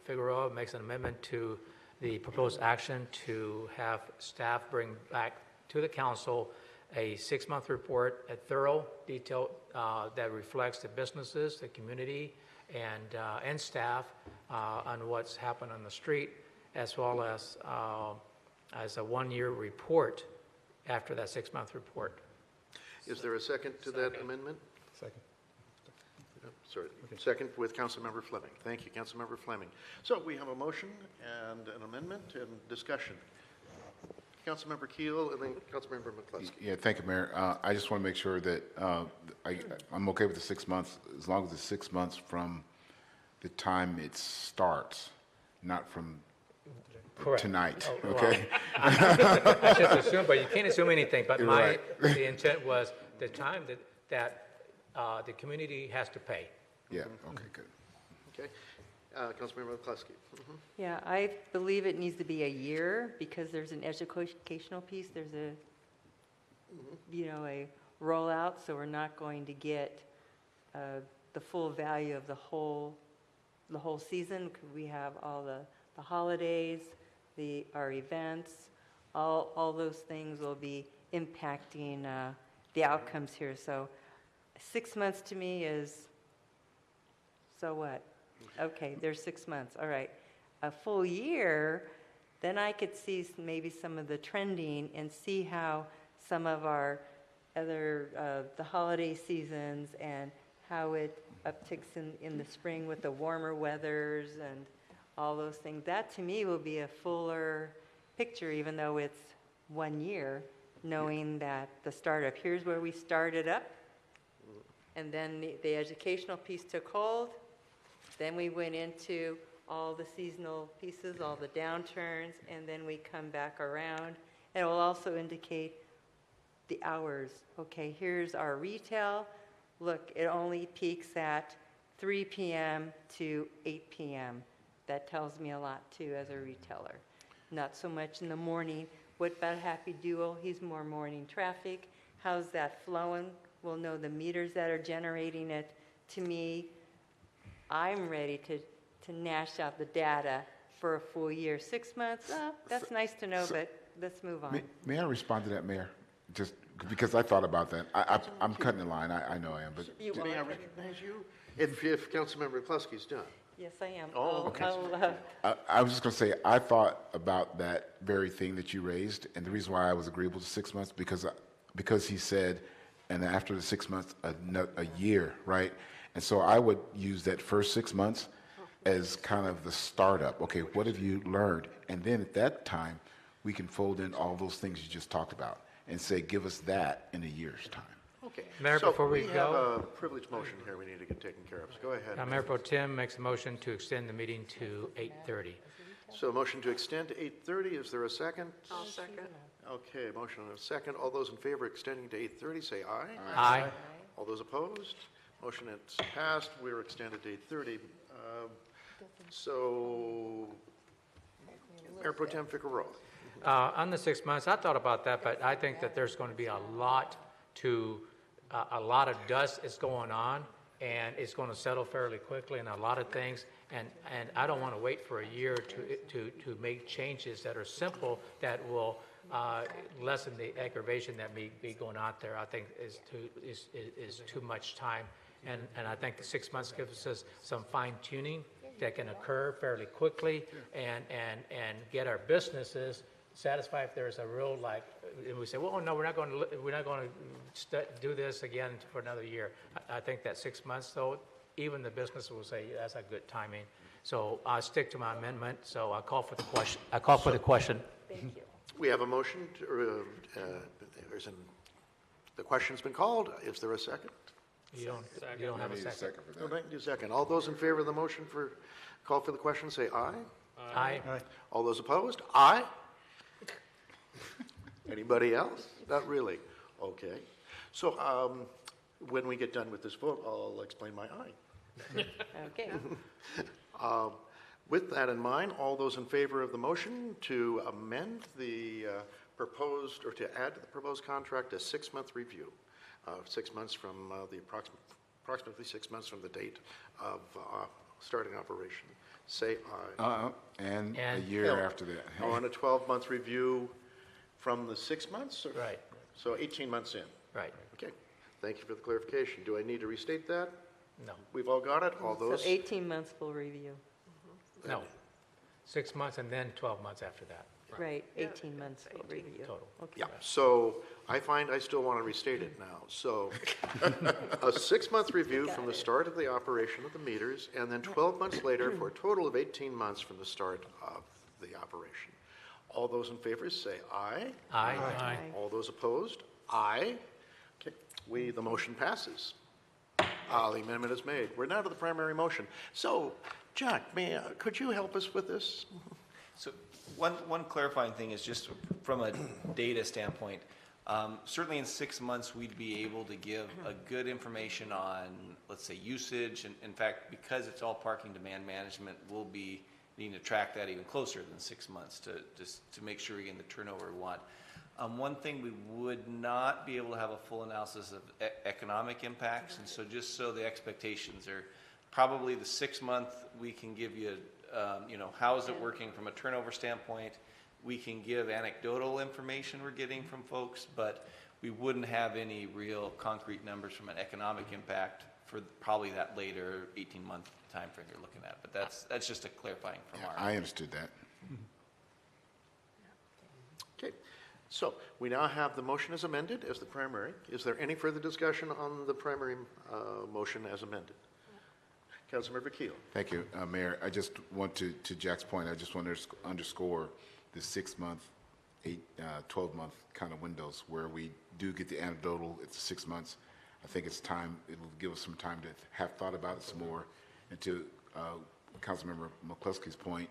Figueroa makes an amendment to the proposed action to have staff bring back to the council a 6-month report, a thorough, detailed, that reflects the businesses, the community, and staff on what's happened on the street, as well as a 1-year report after that 6-month report. Is there a second to that amendment? Second. Sorry, second with Councilmember Fleming. Thank you, Councilmember Fleming. So we have a motion and an amendment and discussion. Councilmember Keel and then Councilmember McCluskey. Yeah, thank you, Mayor. I just want to make sure that I'm okay with the 6 months, as long as it's 6 months from the time it starts, not from Correct. tonight, Oh, well, okay? I just assume, but you can't assume anything. But the intent was the time that the community has to pay. Yeah, okay, good. Okay. Councilmember McCluskey. Yeah, I believe it needs to be a year because there's an educational piece. There's a, a rollout, so we're not going to get the full value of the whole season because we have all the holidays, our events, all those things will be impacting the outcomes here. So 6 months to me is, so what? Okay, there's 6 months, all right. A full year, then I could see maybe some of the trending and see how some of our other, the holiday seasons and how it upticks in the spring with the warmer weathers and all those things. That to me will be a fuller picture, even though it's 1 year, knowing that the startup, here's where we started up, and then the educational piece took hold. Then we went into all the seasonal pieces, all the downturns, and then we come back around. And it will also indicate the hours. Okay, here's our retail. Look, it only peaks at 3 p.m. to 8 p.m. That tells me a lot, too, as a retailer. Not so much in the morning. What about Happy Duo? He's more morning traffic. How's that flowing? We'll know the meters that are generating it. To me, I'm ready to gnash out the data for a full year. 6 months, that's nice to know, but let's move on. May I respond to that, Mayor? Just because I thought about that. I'm cutting the line, I know I am, but. May I recognize you? If Councilmember McCluskey's done. Yes, I am. Oh, okay. I was just going to say, I thought about that very thing that you raised, and the reason why I was agreeable to 6 months, because he said, and after the 6 months, a year, right? And so I would use that first 6 months as kind of the startup. Okay, what have you learned? And then at that time, we can fold in all those things you just talked about and say, give us that in a year's time. Okay. Mayor, so before we have go- a privileged motion here we need to get taken care of. So go ahead. Mayor Pro Tem makes a motion to extend the meeting to 8:30. So a motion to extend to 8:30. Is there a second? I'll second. Okay, motion and a second. All those in favor of extending to 8:30, say aye. Aye. All those opposed? Motion is passed. We're extended to 8:30. So, Mayor Pro Tem Figueroa. On the 6 months, I thought about that, but I think that there's going to be a lot of dust is going on, and it's going to settle fairly quickly, and a lot of things, and I don't want to wait for a year to make changes that are simple that will lessen the aggravation that may be going out there. I think is too much time, and I think the 6 months gives us some fine tuning that can occur fairly quickly, and get our businesses satisfied if there's a real and we say, well, no, we're not going to do this again for another year. I think that 6 months, though, even the business will say that's a good timing. So I'll stick to my amendment. So I call for the question. Thank you. We have a motion. The question's been called. Is there a second? You don't have a second. No, thank you, second. All those in favor of the motion for call for the question, say aye. Aye. All those opposed? Aye. Anybody else? Not really. Okay. So when we get done with this vote, I'll explain my aye. Okay. With that in mind, all those in favor of the motion to amend the proposed, or to add to the proposed contract a 6-month review, 6 months from approximately 6 months from the date of starting operation, say aye. And a year after that. On a 12-month review from the 6 months? Right. So 18 months in. Right. Okay. Thank you for the clarification. Do I need to restate that? No. We've all got it? All So those? 18 months full review. No. 6 months and then 12 months after that. Right, 18 months full review. Total. Okay. Yeah, so I find I still want to restate it now. So a 6-month review from the start of the operation of the meters, and then 12 months later for a total of 18 months from the start of the operation. All those in favor say aye. Aye. Aye. All those opposed? Aye. Okay, the motion passes. The amendment is made. We're now to the primary motion. So, Jack, could you help us with this? So one clarifying thing is just from a data standpoint, certainly in 6 months, we'd be able to give a good information on, let's say, usage. And in fact, because it's all parking demand management, we'll be needing to track that even closer than 6 months to make sure we get the turnover we want. One thing we would not be able to have a full analysis of economic impacts. And so just so the expectations are probably the 6 month, we can give you how is it working from a turnover standpoint? We can give anecdotal information we're getting from folks, but we wouldn't have any real concrete numbers from an economic impact for probably that later 18-month time frame you're looking at. But that's just a clarifying from our. I understood that. Okay, so we now have the motion as amended as the primary. Is there any further discussion on the primary motion as amended? Councilmember Keel. Thank you, Mayor. I just want to Jack's point, I just want to underscore the 6 month, 12-month kind of windows where we do get the anecdotal. It's 6 months. I think it's time, it'll give us some time to have thought about it some more. And to Councilmember McCluskey's point,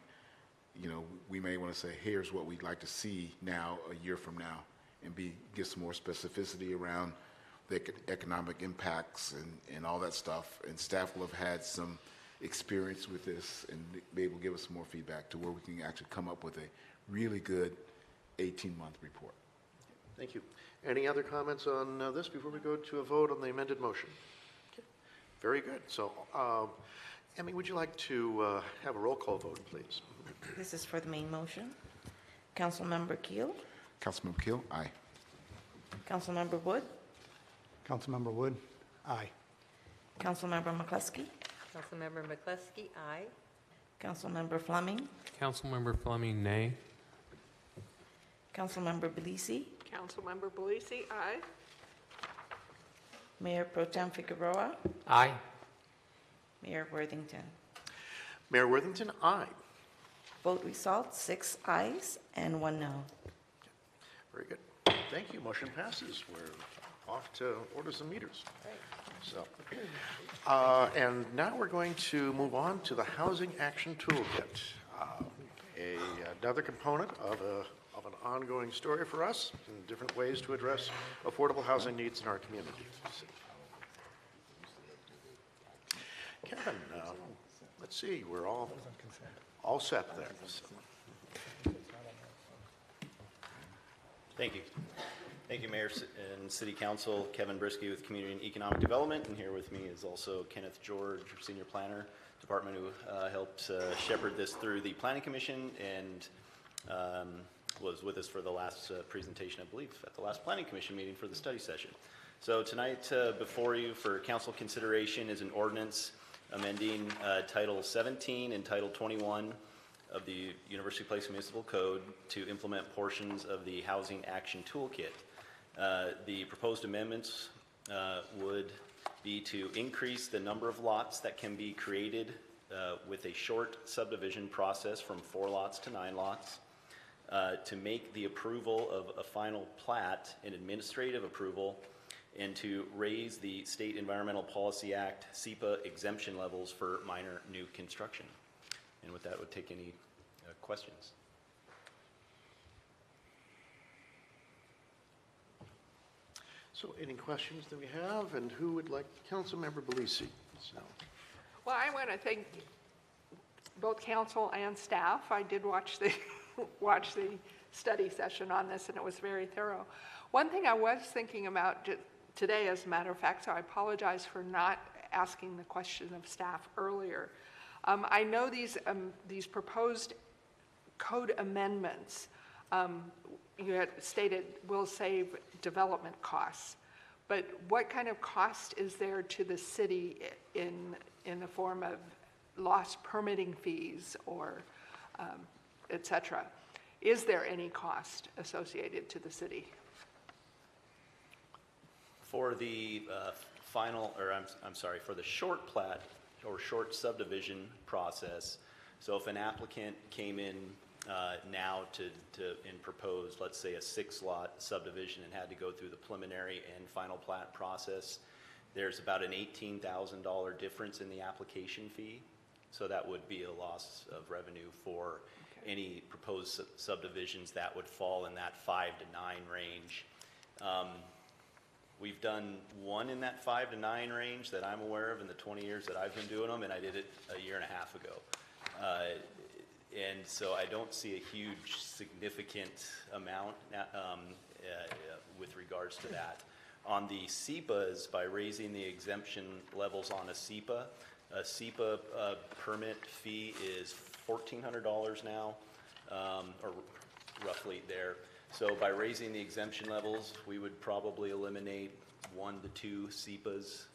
we may want to say, here's what we'd like to see now, a year from now, and give some more specificity around the economic impacts and all that stuff. And staff will have had some experience with this and be able to give us some more feedback to where we can actually come up with a really good 18-month report. Thank you. Any other comments on this before we go to a vote on the amended motion? Okay. Very good. So, Emmy, would you like to have a roll call vote, please? This is for the main motion. Councilmember Keel? Councilmember Keel, aye. Councilmember Wood? Councilmember Wood, aye. Councilmember McCluskey? Councilmember McCluskey, aye. Councilmember Fleming? Councilmember Fleming, nay. Councilmember Belisi? Councilmember Belisi, aye. Mayor Pro Tem Figueroa? Aye. Mayor Worthington? Mayor Worthington, aye. Vote result, 6 ayes and 1 no. Very good. Thank you. Motion passes. We're off to orders and meters. So, and now we're going to move on to the Housing Action Toolkit, another component of an ongoing story for us and different ways to address affordable housing needs in our community. Kevin, let's see, we're all set there. So. Thank you. Thank you, Mayor and City Council. Kevin Brisky with Community and Economic Development, and here with me is also Kenneth George, Senior Planner, Department, who helped shepherd this through the Planning Commission and was with us for the last presentation, I believe, at the last Planning Commission meeting for the study session. So tonight before you for council consideration is an ordinance amending Title 17 and Title 21 of the University Place Municipal Code to implement portions of the Housing Action Toolkit. The proposed amendments would be to increase the number of lots that can be created with a short subdivision process from 4 lots to 9 lots, to make the approval of a final plat an administrative approval, and to raise the State Environmental Policy Act SEPA exemption levels for minor new construction. And with that, would take any questions. So any questions that we have, and who would like, Councilmember Belisi? So. Well, I want to thank both council and staff. I did watch the watch the study session on this, and it was very thorough. One thing I was thinking about today, as a matter of fact, so I apologize for not asking the question of staff earlier. I know these proposed code amendments, you had stated will save development costs, but what kind of cost is there to the city in the form of lost permitting fees or et cetera? Is there any cost associated to the city? For the for the short plat or short subdivision process, so if an applicant came in now and proposed, let's say, a 6-lot subdivision and had to go through the preliminary and final plat process, there's about an $18,000 difference in the application fee. So that would be a loss of revenue for any proposed subdivisions that would fall in that 5 to 9 range. We've done one in that 5 to 9 range that I'm aware of in the 20 years that I've been doing them, and I did it a year and a half ago. And so I don't see a huge significant amount with regards to that. On the SEPAs, by raising the exemption levels on a SEPA permit fee is $1,400 now, or roughly there. So by raising the exemption levels, we would probably eliminate 1 to 2 SEPAs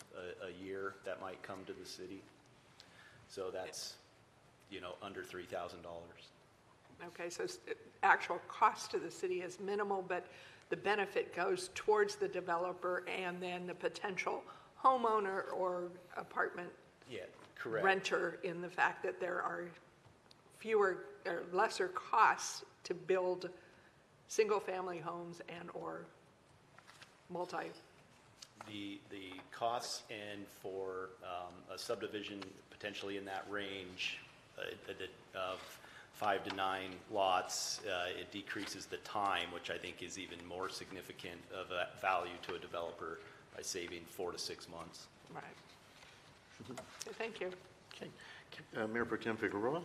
a year that might come to the city. So that's, under $3,000. Okay, so actual cost to the city is minimal, but the benefit goes towards the developer and then the potential homeowner or apartment correct. renter, in the fact that there are fewer or lesser costs to build single-family homes and or multi. The costs and for a subdivision potentially in that range of 5 to 9 lots, it decreases the time, which I think is even more significant of a value to a developer by saving 4 to 6 months. Right. Thank you. Okay. Mayor Pro Tem Figueroa.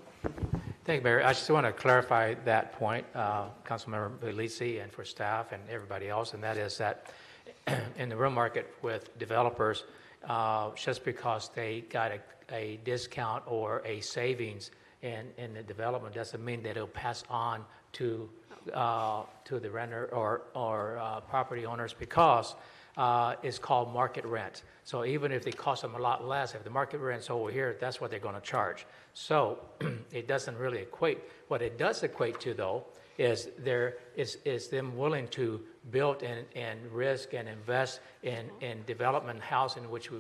Thank you, Mayor. I just want to clarify that point, Councilmember Belisi, and for staff and everybody else, and that is that in the real market with developers, just because they got a discount or a savings in the development doesn't mean that it'll pass on to the renter or property owners, because it's called market rent. So even if they cost them a lot less, if the market rent's over here, that's what they're going to charge. So it doesn't really equate. What it does equate to, though, is them willing to build and risk and invest in development housing, which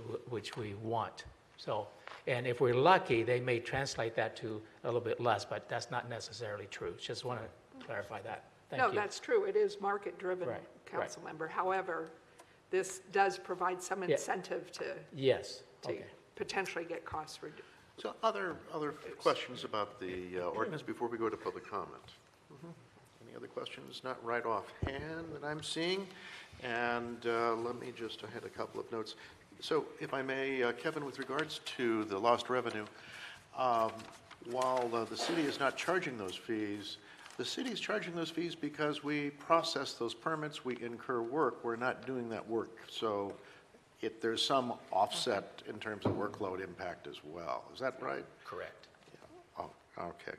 we want. So, and if we're lucky, they may translate that to a little bit less, but that's not necessarily true. Just want to clarify that. Thank you. No, that's true. It is market-driven, Right, council member. However, this does provide some incentive to Yes. Okay. potentially get costs reduced. So other questions about the ordinance before we go to public comment? Any Any other questions? Not right offhand that I'm seeing. And let me just, I had a couple of notes. So if I may, Kevin, with regards to the lost revenue, while the city is not charging those fees, the city is charging those fees because we process those permits, we incur work, we're not doing that work. So there's some offset in terms of workload impact as well. Is that right? Correct. Yeah. Oh, okay.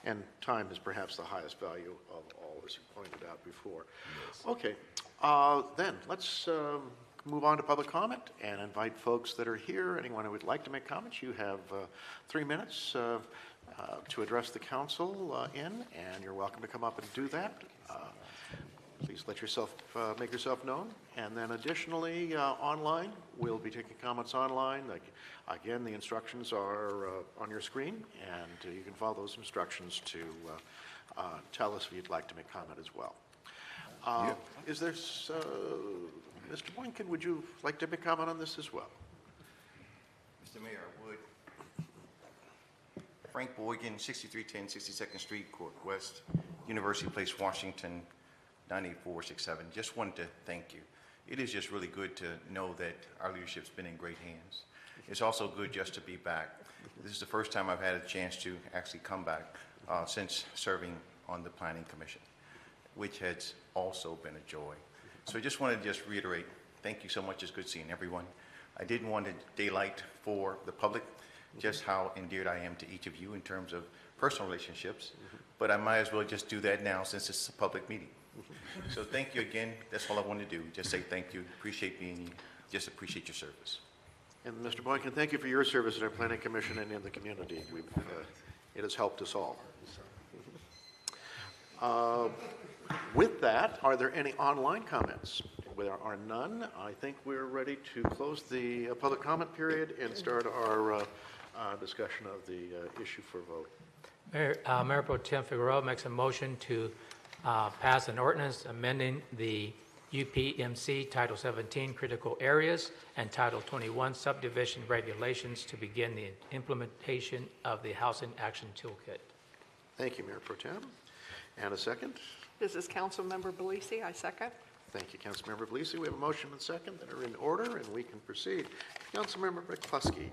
And time is perhaps the highest value of all, as you pointed out before. Yes. Okay. Then let's move on to public comment and invite folks that are here. Anyone who would like to make comments, you have 3 minutes to address the council and you're welcome to come up and do that. Please let yourself make yourself known. And then additionally, online, we'll be taking comments online. Again, the instructions are on your screen, and you can follow those instructions to tell us if you'd like to make comment as well. Is there, Mr. Boykin, would you like to make comment on this as well? Mr. Mayor, I would. Frank Boykin, 6310 62nd Street, Court West, University Place, Washington, 98467. Just wanted to thank you. It is just really good to know that our leadership's been in great hands. It's also good just to be back. This is the first time I've had a chance to actually come back since serving on the Planning Commission, which has also been a joy. So I just wanted to just reiterate, thank you so much. It's good seeing everyone. I didn't want to daylight for the public just how endeared I am to each of you in terms of personal relationships, but I might as well just do that now since it's a public meeting. So thank you again. That's all I wanted to do. Just say thank you. Appreciate being here. Just appreciate your service. And Mr. Boykin, thank you for your service in our Planning Commission and in the community. It has helped us all. With that, are there any online comments? There are none. I think we're ready to close the public comment period and start our discussion of the issue for vote. Mayor Pro Tem Figueroa makes a motion to pass an ordinance amending the UPMC Title 17 Critical Areas and Title 21 Subdivision Regulations to begin the implementation of the Housing Action Toolkit. Thank you, Mayor Pro Tem. And a second? This is Councilmember Belisi. I second. Thank you, Councilmember Belisi. We have a motion and second that are in order, and we can proceed. Councilmember McCluskey.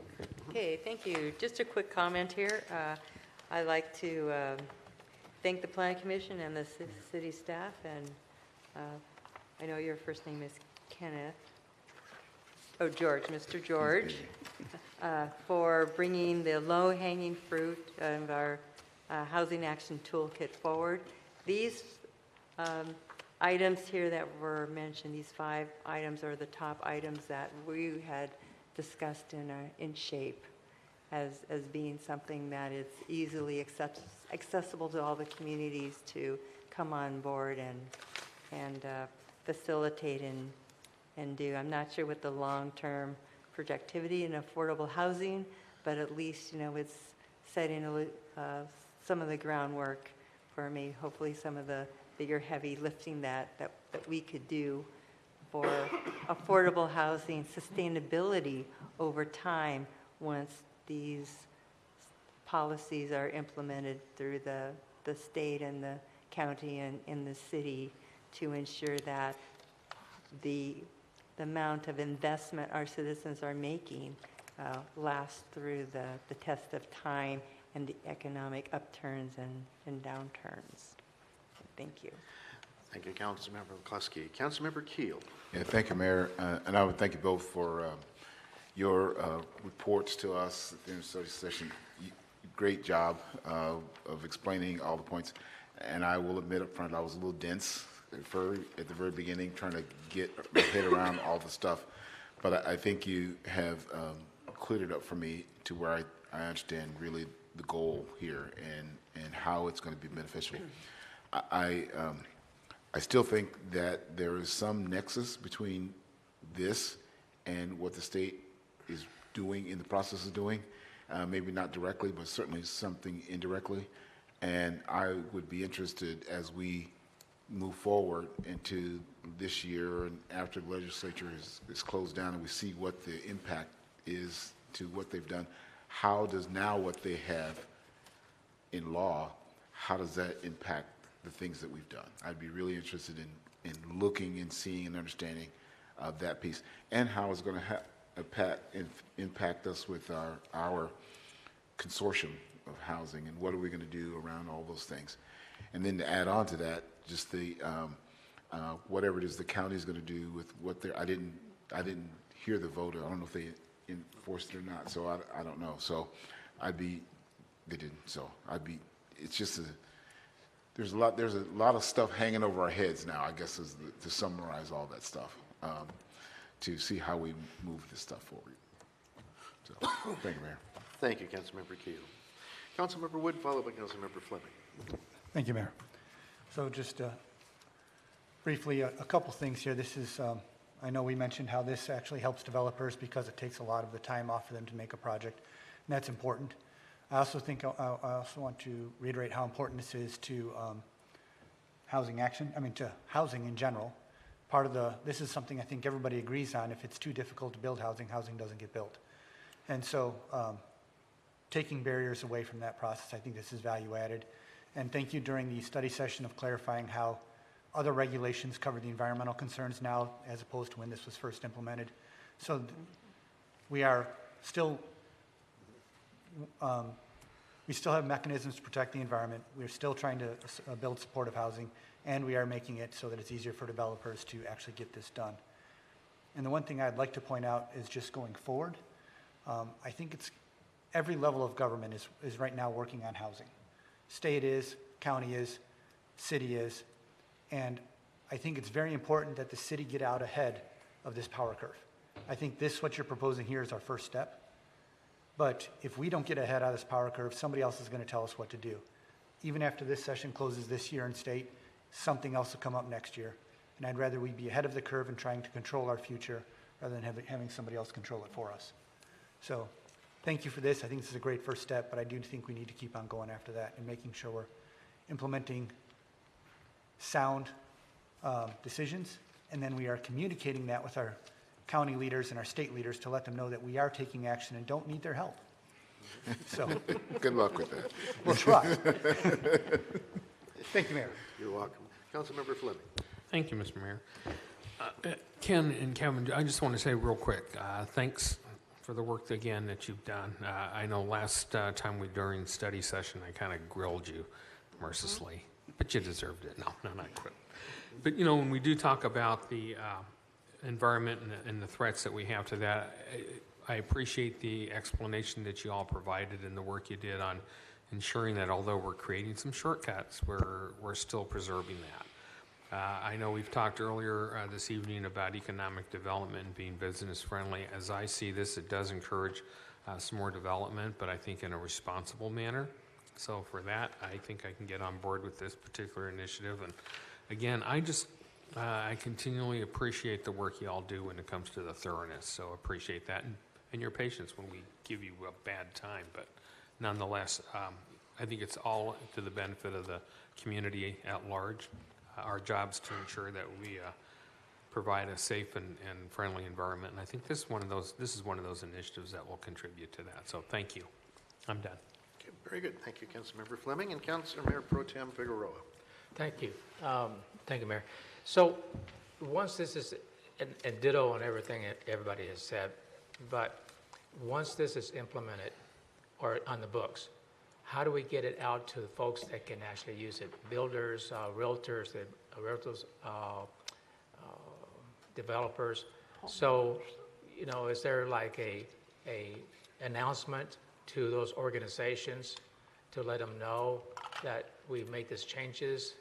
Okay, thank you. Just a quick comment here. I'd like to thank the Planning Commission and the city staff, and I know your first name is Kenneth. Oh, George, Mr. George, for bringing the low-hanging fruit of our Housing Action Toolkit forward. These items here that were mentioned, these 5 items are the top items that we had discussed in shape as being something that is easily accessible to all the communities to come on board and facilitate and do. I'm not sure what the long-term projectivity in affordable housing, but at least, it's setting some of the groundwork for me, hopefully some of the bigger heavy lifting that we could do for affordable housing sustainability over time once these policies are implemented through the state and the county and in the city to ensure that the amount of investment our citizens are making lasts through the test of time and the economic upturns and downturns. Thank you. Thank you, Councilmember McCluskey. Councilmember Keel. Yeah, thank you, Mayor. And I would thank you both for your reports to us at the end of the study session. Great job of explaining all the points. And I will admit up front, I was a little dense at the very beginning, trying to get my head around all the stuff. But I think you have cleared it up for me to where I understand really the goal here and how it's going to be beneficial. I still think that there is some nexus between this and what the state is doing in the process of doing, maybe not directly, but certainly something indirectly. And I would be interested as we move forward into this year and after the legislature is closed down and we see what the impact is to what they've done, how does now what they have in law, how does that impact the things that we've done. I'd be really interested in looking and seeing and understanding that piece and how it's going to impact us with our consortium of housing and what are we going to do around all those things. And then to add on to that, just the whatever it is the county is going to do with what they're, I didn't hear the vote. I don't know if they enforced it or not, so I don't know. So they didn't. So it's just there's a lot of stuff hanging over our heads now, I guess, to summarize all that stuff, to see how we move this stuff forward. So, thank you, Mayor. Thank you, Councilmember Keel. Councilmember Wood, followed by Councilmember Fleming. Thank you, Mayor. So just briefly, a couple things here. This is, I know we mentioned how this actually helps developers because it takes a lot of the time off for them to make a project, and that's important. I also think I also want to reiterate how important this is to to housing in general. This is something I think everybody agrees on. If it's too difficult to build housing, housing doesn't get built. And so taking barriers away from that process, I think this is value added. And thank you during the study session of clarifying how other regulations cover the environmental concerns now as opposed to when this was first implemented. So we are still, we still have mechanisms to protect the environment. We're still trying to build supportive housing, and we are making it so that it's easier for developers to actually get this done. And the one thing I'd like to point out is just going forward, I think it's every level of government is right now working on housing. State is, county is, city is, and I think it's very important that the city get out ahead of this power curve. I think what you're proposing here is our first step, but if we don't get ahead of this power curve, somebody else is going to tell us what to do. Even after this session closes this year in state, something else will come up next year, and I'd rather we be ahead of the curve and trying to control our future rather than having somebody else control it for us. So thank you for this. I think this is a great first step, but I do think we need to keep on going after that and making sure we're implementing sound decisions, and then we are communicating that with our county leaders and our state leaders to let them know that we are taking action and don't need their help. So Good luck with that. we'll try. Thank you, Mayor. You're welcome. Councilmember Fleming. Thank you, Mr. Mayor. Ken and Kevin, I just want to say real quick, thanks for the work again that you've done. I know last time during study session, I kind of grilled you mercilessly, but you deserved it. No, not quit. But you know, when we do talk about the environment and the threats that we have to that, I appreciate the explanation that you all provided and the work you did on ensuring that although we're creating some shortcuts, we're still preserving that. I know we've talked earlier this evening about economic development and being business friendly. As I see this, it does encourage some more development, but I think in a responsible manner. So for that, I think I can get on board with this particular initiative. And again, I continually appreciate the work you all do when it comes to the thoroughness. So appreciate that and your patience when we give you a bad time. But nonetheless, I think it's all to the benefit of the community at large. Our job's to ensure that we provide a safe and friendly environment. And I think this is one of those initiatives that will contribute to that. So thank you. I'm done. Okay, very good. Thank you, Councilmember Fleming. And Councilor Pro Tem Figueroa. Thank you. Thank you, Mayor. So once this is, and ditto on everything that everybody has said, but once this is implemented or on the books, how do we get it out to the folks that can actually use it? Builders, realtors, developers. So, you know, is there like a announcement to those organizations to let them know that we've made these changes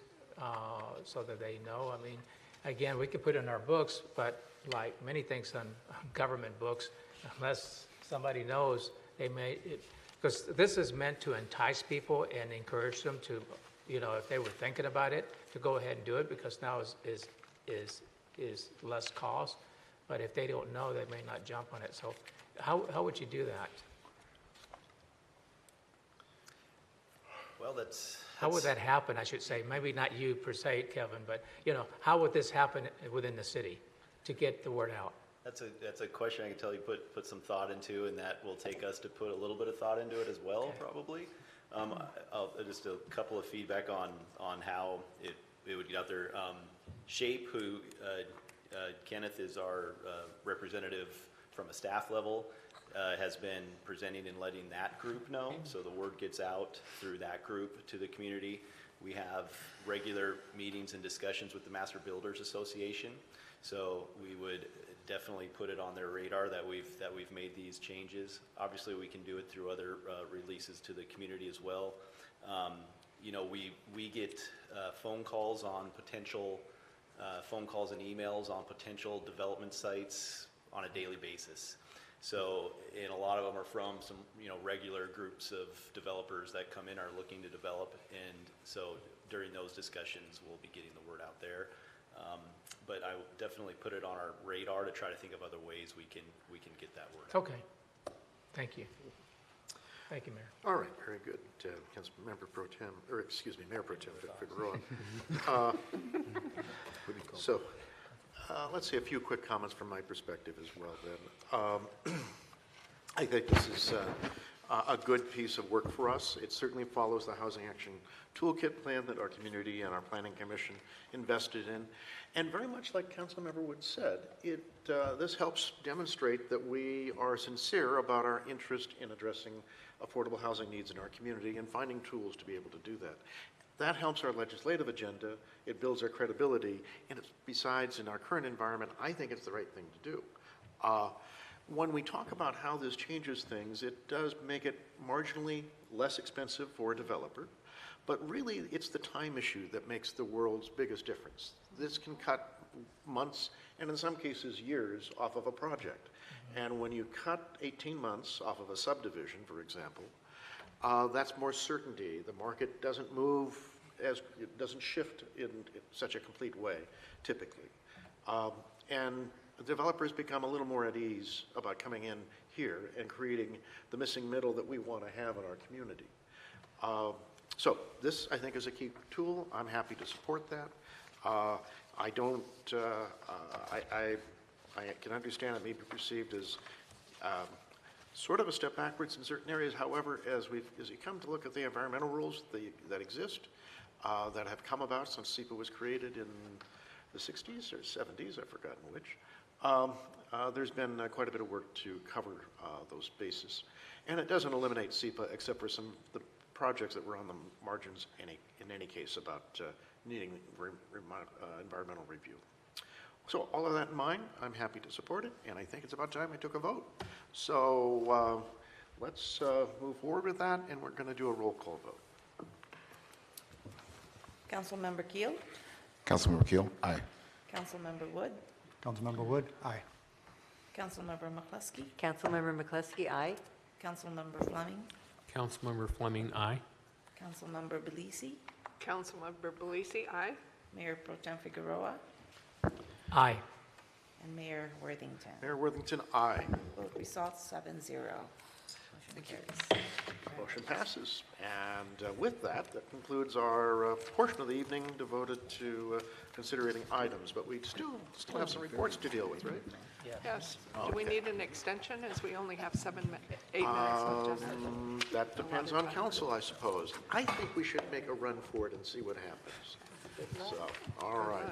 so that they know? I mean, again, we could put it in our books, but like many things on government books, unless somebody knows, they may, because this is meant to entice people and encourage them to, you know, if they were thinking about it, to go ahead and do it, because now is less cost. But if they don't know, they may not jump on it. So how would you do that? Well, How would that happen, I should say? Maybe not you per se, Kevin, but, you know, how would this happen within the city to get the word out? That's a question I can tell you put some thought into, and that will take us to put a little bit of thought into it as well, probably. Just a couple of feedback on how it would get out there. SHAPE, who Kenneth is our representative from a staff level, has been presenting and letting that group know, so the word gets out through that group to the community. We have regular meetings and discussions with the Master Builders Association, so we would definitely put it on their radar that we've made these changes. Obviously, we can do it through other releases to the community as well. You know, we get phone calls and emails on potential development sites on a daily basis. So, and a lot of them are from some, you know, regular groups of developers that come in, are looking to develop, and so during those discussions, we'll be getting the word out there. But I would definitely put it on our radar to try to think of other ways we can get that word out. Okay. Thank you. Thank you, Mayor. All right, very good. Councilmember Pro Tem, or excuse me, Mayor Pro Tem Figueroa. So, let's see, a few quick comments from my perspective as well then. I think this is a good piece of work for us. It certainly follows the Housing Action Toolkit plan that our community and our Planning Commission invested in. And very much like Councilmember Wood said, this helps demonstrate that we are sincere about our interest in addressing affordable housing needs in our community and finding tools to be able to do that. That helps our legislative agenda, it builds our credibility, and besides, in our current environment, I think it's the right thing to do. When we talk about how this changes things, it does make it marginally less expensive for a developer, but really it's the time issue that makes the world's biggest difference. This can cut months, and in some cases years, off of a project. And when you cut 18 months off of a subdivision, for example, that's more certainty. The market doesn't move, it doesn't shift in such a complete way, typically. And developers become a little more at ease about coming in here and creating the missing middle that we want to have in our community. So this, I think, is a key tool. I'm happy to support that. I can understand it may be perceived as sort of a step backwards in certain areas. However, as you come to look at the environmental rules that exist, that have come about since SEPA was created in the 60s or 70s, I've forgotten which, there's been quite a bit of work to cover those bases. And it doesn't eliminate SEPA except for some of the projects that were on the margins in any case about needing environmental review. So all of that in mind, I'm happy to support it, and I think it's about time I took a vote. So let's move forward with that, and we're going to do a roll call vote. Councilmember Keel? Councilmember Keel? Aye. Councilmember Wood? Councilmember Wood? Aye. Councilmember McCluskey? Councilmember McCluskey, aye. Councilmember Fleming? Councilmember Fleming, aye. Councilmember Belisi? Councilmember Belisi, aye. Mayor Pro Tem Figueroa? Aye. And Mayor Worthington. Mayor Worthington, aye. Vote results 7-0. Motion carries. Motion passes. And with that, that concludes our portion of the evening devoted to considering items. But we still have some reports to deal with, right? Yes. Do we Okay. need an extension, as we only have 8 minutes left? That depends on council, I suppose. I think we should make a run for it and see what happens. So, all right.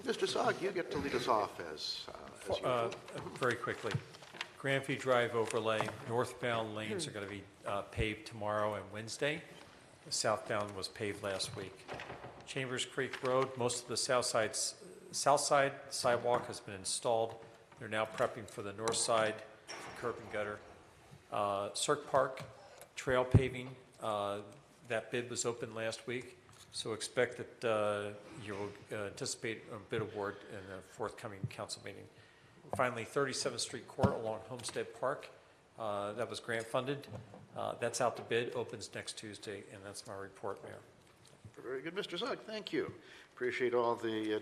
Mr. Sogg, you get to lead us off as usual. Very quickly, Grandview Drive overlay, northbound lanes are going to be paved tomorrow and Wednesday. The southbound was paved last week. Chambers Creek Road, most of the south side sidewalk has been installed. They're now prepping for the north side, curb and gutter. Cirque Park trail paving, that bid was open last week, so expect that you will anticipate a bid award in the forthcoming council meeting. Finally, 37th Street Court along Homestead Park, that was grant funded. That's out to bid, opens next Tuesday, and that's my report, Mayor. Very good, Mr. Zugg. Thank you. Appreciate all the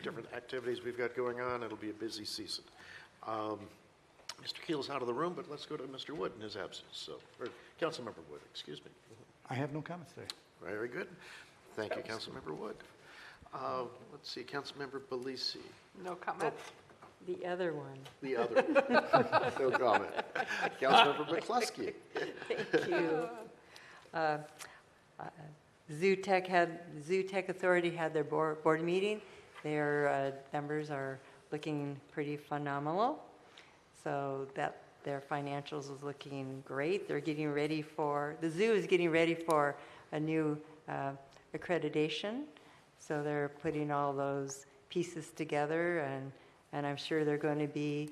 different activities we've got going on. It'll be a busy season. Mr. Keel's out of the room, but let's go to Mr. Wood in his absence. So, or Councilmember Wood, excuse me. I have no comments today. Very good. Thank you, Councilmember Wood. Let's see, Councilmember Belisi. No comment? The other one. The other. No comment. Councilmember McCluskey. Thank you. Zootech Authority had their board meeting. Their numbers are looking pretty phenomenal. So that their financials is looking great. They're getting ready for, the zoo is getting ready for a new accreditation. So they're putting all those pieces together, and I'm sure they're going to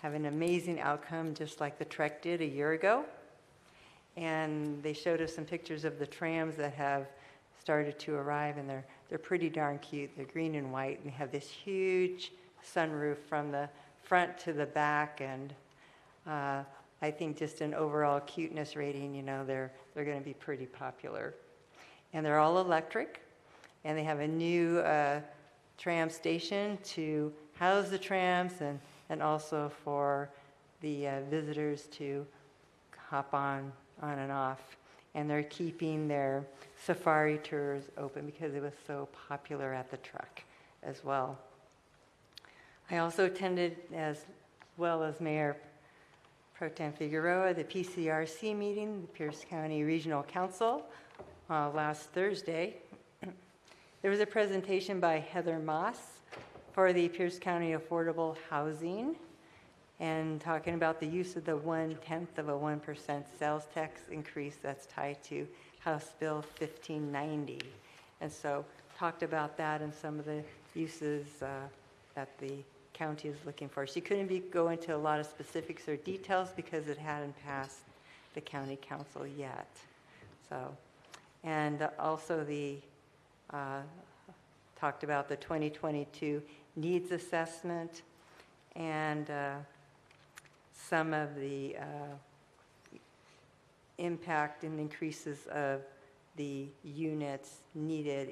have an amazing outcome, just like the Trek did a year ago. And they showed us some pictures of the trams that have started to arrive, and they're pretty darn cute. They're green and white, and they have this huge sunroof from the front to the back, and I think just an overall cuteness rating, you know, they're going to be pretty popular. And they're all electric, and they have a new tram station to house the trams and also for the visitors to hop on and off. And they're keeping their safari tours open because it was so popular at the Trek as well. I also attended, as well as Mayor Pro Tem Figueroa, the PCRC meeting, the Pierce County Regional Council, last Thursday. There was a presentation by Heather Moss for the Pierce County Affordable Housing, and talking about the use of the 0.1% sales tax increase that's tied to House Bill 1590. And so talked about that and some of the uses that the county is looking for. She couldn't go into a lot of specifics or details because it hadn't passed the county council yet. So, and also talked about the 2022 needs assessment and some of the impact and increases of the units needed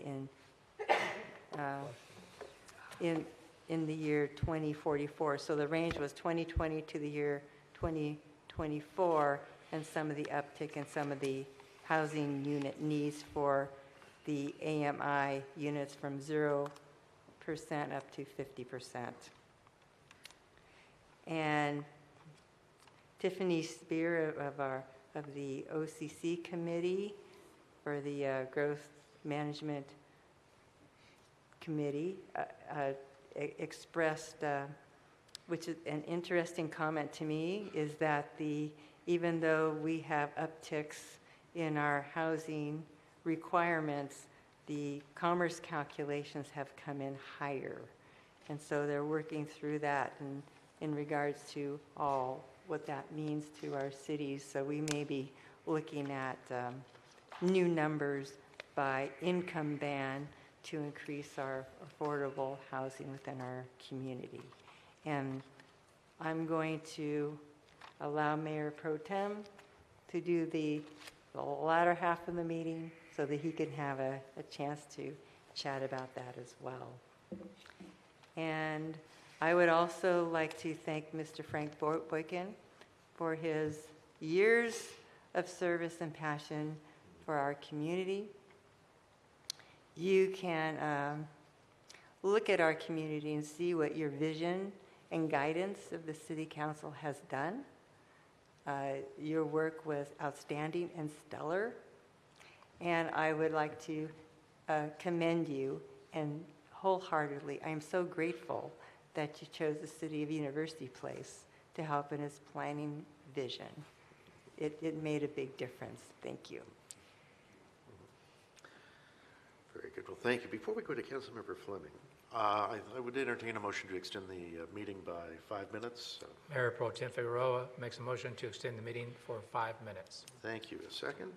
in the year 2044. So the range was 2020 to the year 2024, and some of the uptick in some of the housing unit needs for the AMI units from 0% up to 50%. And Tiffany Spear of the OCC committee for the Growth Management Committee expressed, which is an interesting comment to me, is that even though we have upticks in our housing requirements, the commerce calculations have come in higher. And so they're working through that in regards to what that means to our cities. So we may be looking at new numbers by income band to increase our affordable housing within our community. And I'm going to allow Mayor Pro Tem to do the latter half of the meeting so that he can have a chance to chat about that as well. And I would also like to thank Mr. Frank Boykin for his years of service and passion for our community. You can look at our community and see what your vision and guidance of the City Council has done. Your work was outstanding and stellar, and I would like to commend you, and wholeheartedly, I am so grateful that you chose the City of University Place to help in its planning vision. It made a big difference. Thank you. Very good. Well, thank you. Before we go to Councilmember Fleming, I would entertain a motion to extend the meeting by 5 minutes. Mayor Pro Tem Figueroa makes a motion to extend the meeting for 5 minutes. Thank you. A second?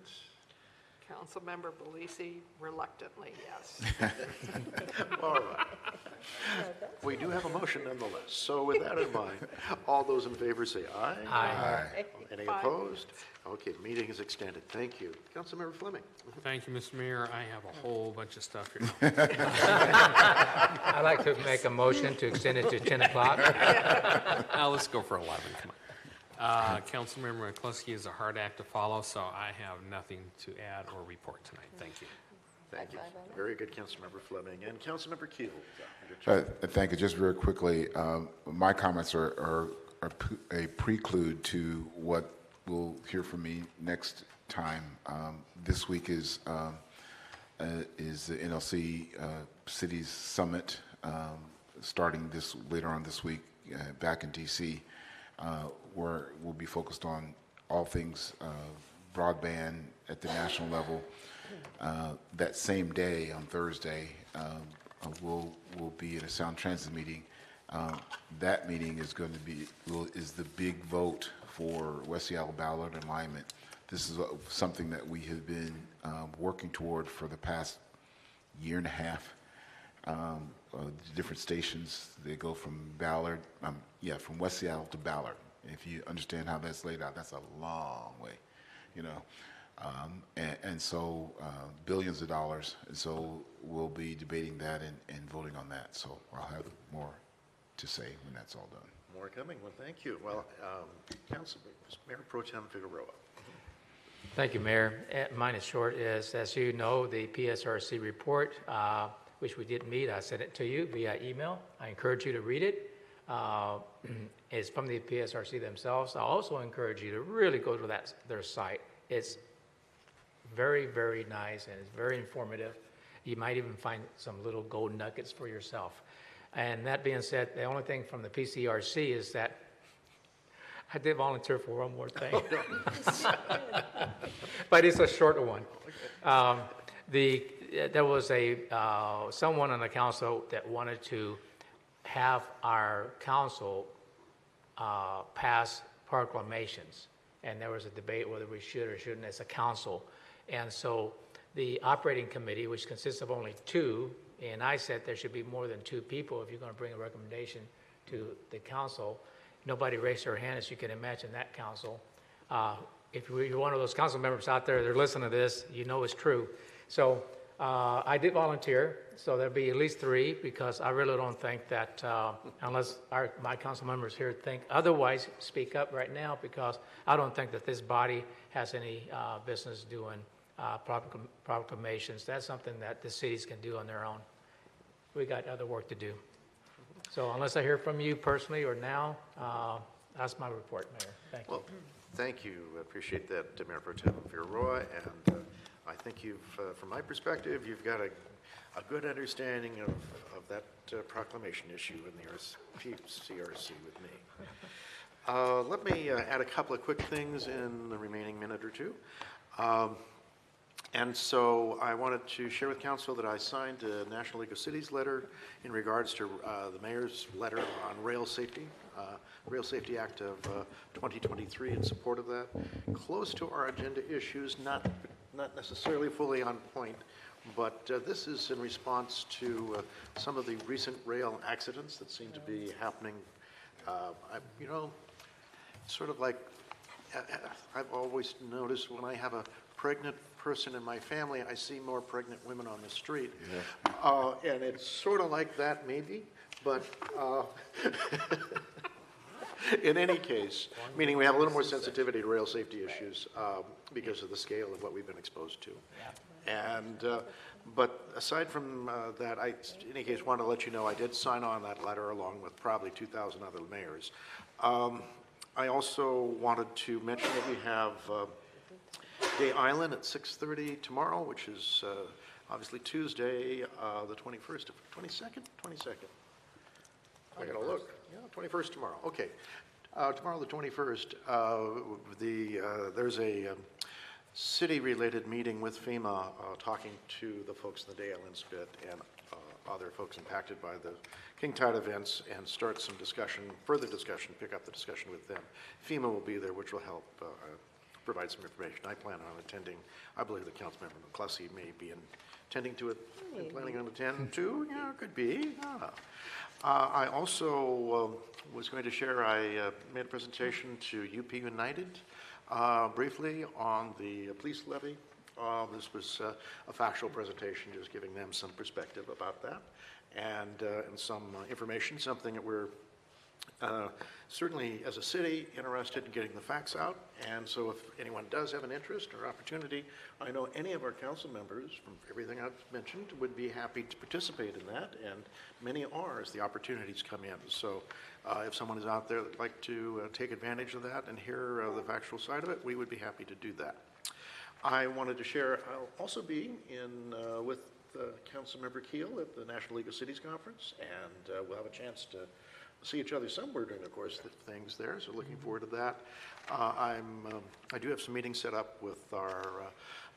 Councilmember Belisi, reluctantly, yes. All right. We do have a motion nonetheless. So with that in mind, all those in favor say aye. Aye. Any Aye. opposed? Okay, the meeting is extended. Thank you. Councilmember Fleming. Thank you, Mr. Mayor. I have a whole bunch of stuff here. I'd like to make a motion to extend it to 10 o'clock. Now, let's go for 11, come on. Councilmember McCluskey is a hard act to follow, so I have nothing to add or report tonight. Thank you. Thank you. Very good, Councilmember Fleming. And Councilmember Keel. Thank you. Just real quickly, my comments are a prelude to what we'll hear from me next time. This week is the NLC Cities Summit, starting later on this week back in DC, where we'll be focused on all things broadband at the national level. That same day, on Thursday, we'll be at a Sound Transit meeting. That meeting is going to be is the big vote for West Seattle Ballard alignment. This is something that we have been working toward for the past year and a half. Different stations, they go from Ballard, from West Seattle to Ballard. If you understand how that's laid out, that's a long way, you know. And so billions of dollars. And so we'll be debating that and voting on that. So I'll have more to say when that's all done. More coming. Well, thank you. Well, Mayor Pro Tem Figueroa. Thank you, Mayor. Mine is short. As you know, the PSRC report, which we did meet, I sent it to you via email. I encourage you to read it. It's from the PSRC themselves. I also encourage you to really go to their site. It's very, very nice, and it's very informative. You might even find some little gold nuggets for yourself. And that being said, the only thing from the PCRC is that I did volunteer for one more thing. But it's a shorter one. There was someone on the council that wanted to have our council pass proclamations. And there was a debate whether we should or shouldn't as a council. And so the operating committee, which consists of only 2, and I said there should be more than 2 people if you're going to bring a recommendation to the council. Nobody raised their hand, as you can imagine, that council. If you're one of those council members out there that are listening to this, you know it's true. So I did volunteer, so there'll be at least 3, because I really don't think that, unless my council members here think otherwise, speak up right now, because I don't think that this body has any business doing proclamations. That's something that the cities can do on their own. We got other work to do. So unless I hear from you personally or now, that's my report, Mayor. Thank you. Well, thank you. I appreciate that, Mayor Pro Tem Figueroa. And I think from my perspective, you've got a good understanding of that proclamation issue in the PCRC with me. Let me add a couple of quick things in the remaining minute or 2. And so I wanted to share with council that I signed a National League of Cities letter in regards to the mayor's letter on Rail Safety Act of 2023 in support of that. Close to our agenda issues, not necessarily fully on point, but this is in response to some of the recent rail accidents that seem to be happening. Sort of like I've always noticed when I have a pregnant person in my family, I see more pregnant women on the street. Yeah. And it's sort of like that maybe, but in any case, meaning we have a little more sensitivity to rail safety issues because of the scale of what we've been exposed to. And, but aside from that, I, in any case, wanted to let you know I did sign on that letter along with probably 2,000 other mayors. I also wanted to mention that we have Day Island at 6:30 tomorrow, which is obviously Tuesday, the 21st, 22nd? 22nd. I gotta look. Yeah, 21st tomorrow. Okay. Tomorrow, the 21st, there's a city-related meeting with FEMA talking to the folks in the Day Island Spit and other folks impacted by the King Tide events, and start some discussion, further discussion, pick up the discussion with them. FEMA will be there, which will help provide some information. I plan on attending. I believe that Councilmember McCluskey may be attending to it, planning on attending too. Yeah, could be. I also was going to share, I made a presentation to UP United briefly on the police levy. This was a factual presentation, just giving them some perspective about that and some information, something that we're certainly as a city interested in getting the facts out. And so if anyone does have an interest or opportunity, I know any of our council members, from everything I've mentioned, would be happy to participate in that, and many are as the opportunities come in. So if someone is out there that'd like to take advantage of that and hear the factual side of it, we would be happy to do that. I wanted to share, I'll also be in with Councilmember Keel at the National League of Cities Conference, and we'll have a chance to see each other somewhere during the course of things there, so looking forward to that. I do have some meetings set up with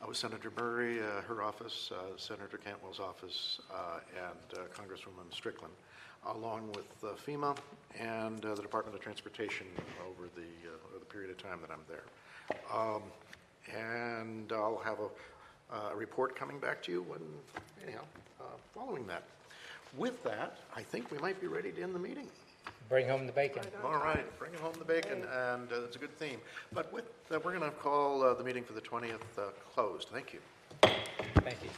with Senator Murray, her office, Senator Cantwell's office, and Congresswoman Strickland, along with FEMA and the Department of Transportation over the period of time that I'm there. And I'll have a report coming back to you when, following that. With that, I think we might be ready to end the meeting. Bring home the bacon. All right, bringing home the bacon, and it's a good theme. But with that, we're going to call the meeting for the 20th closed. Thank you. Thank you.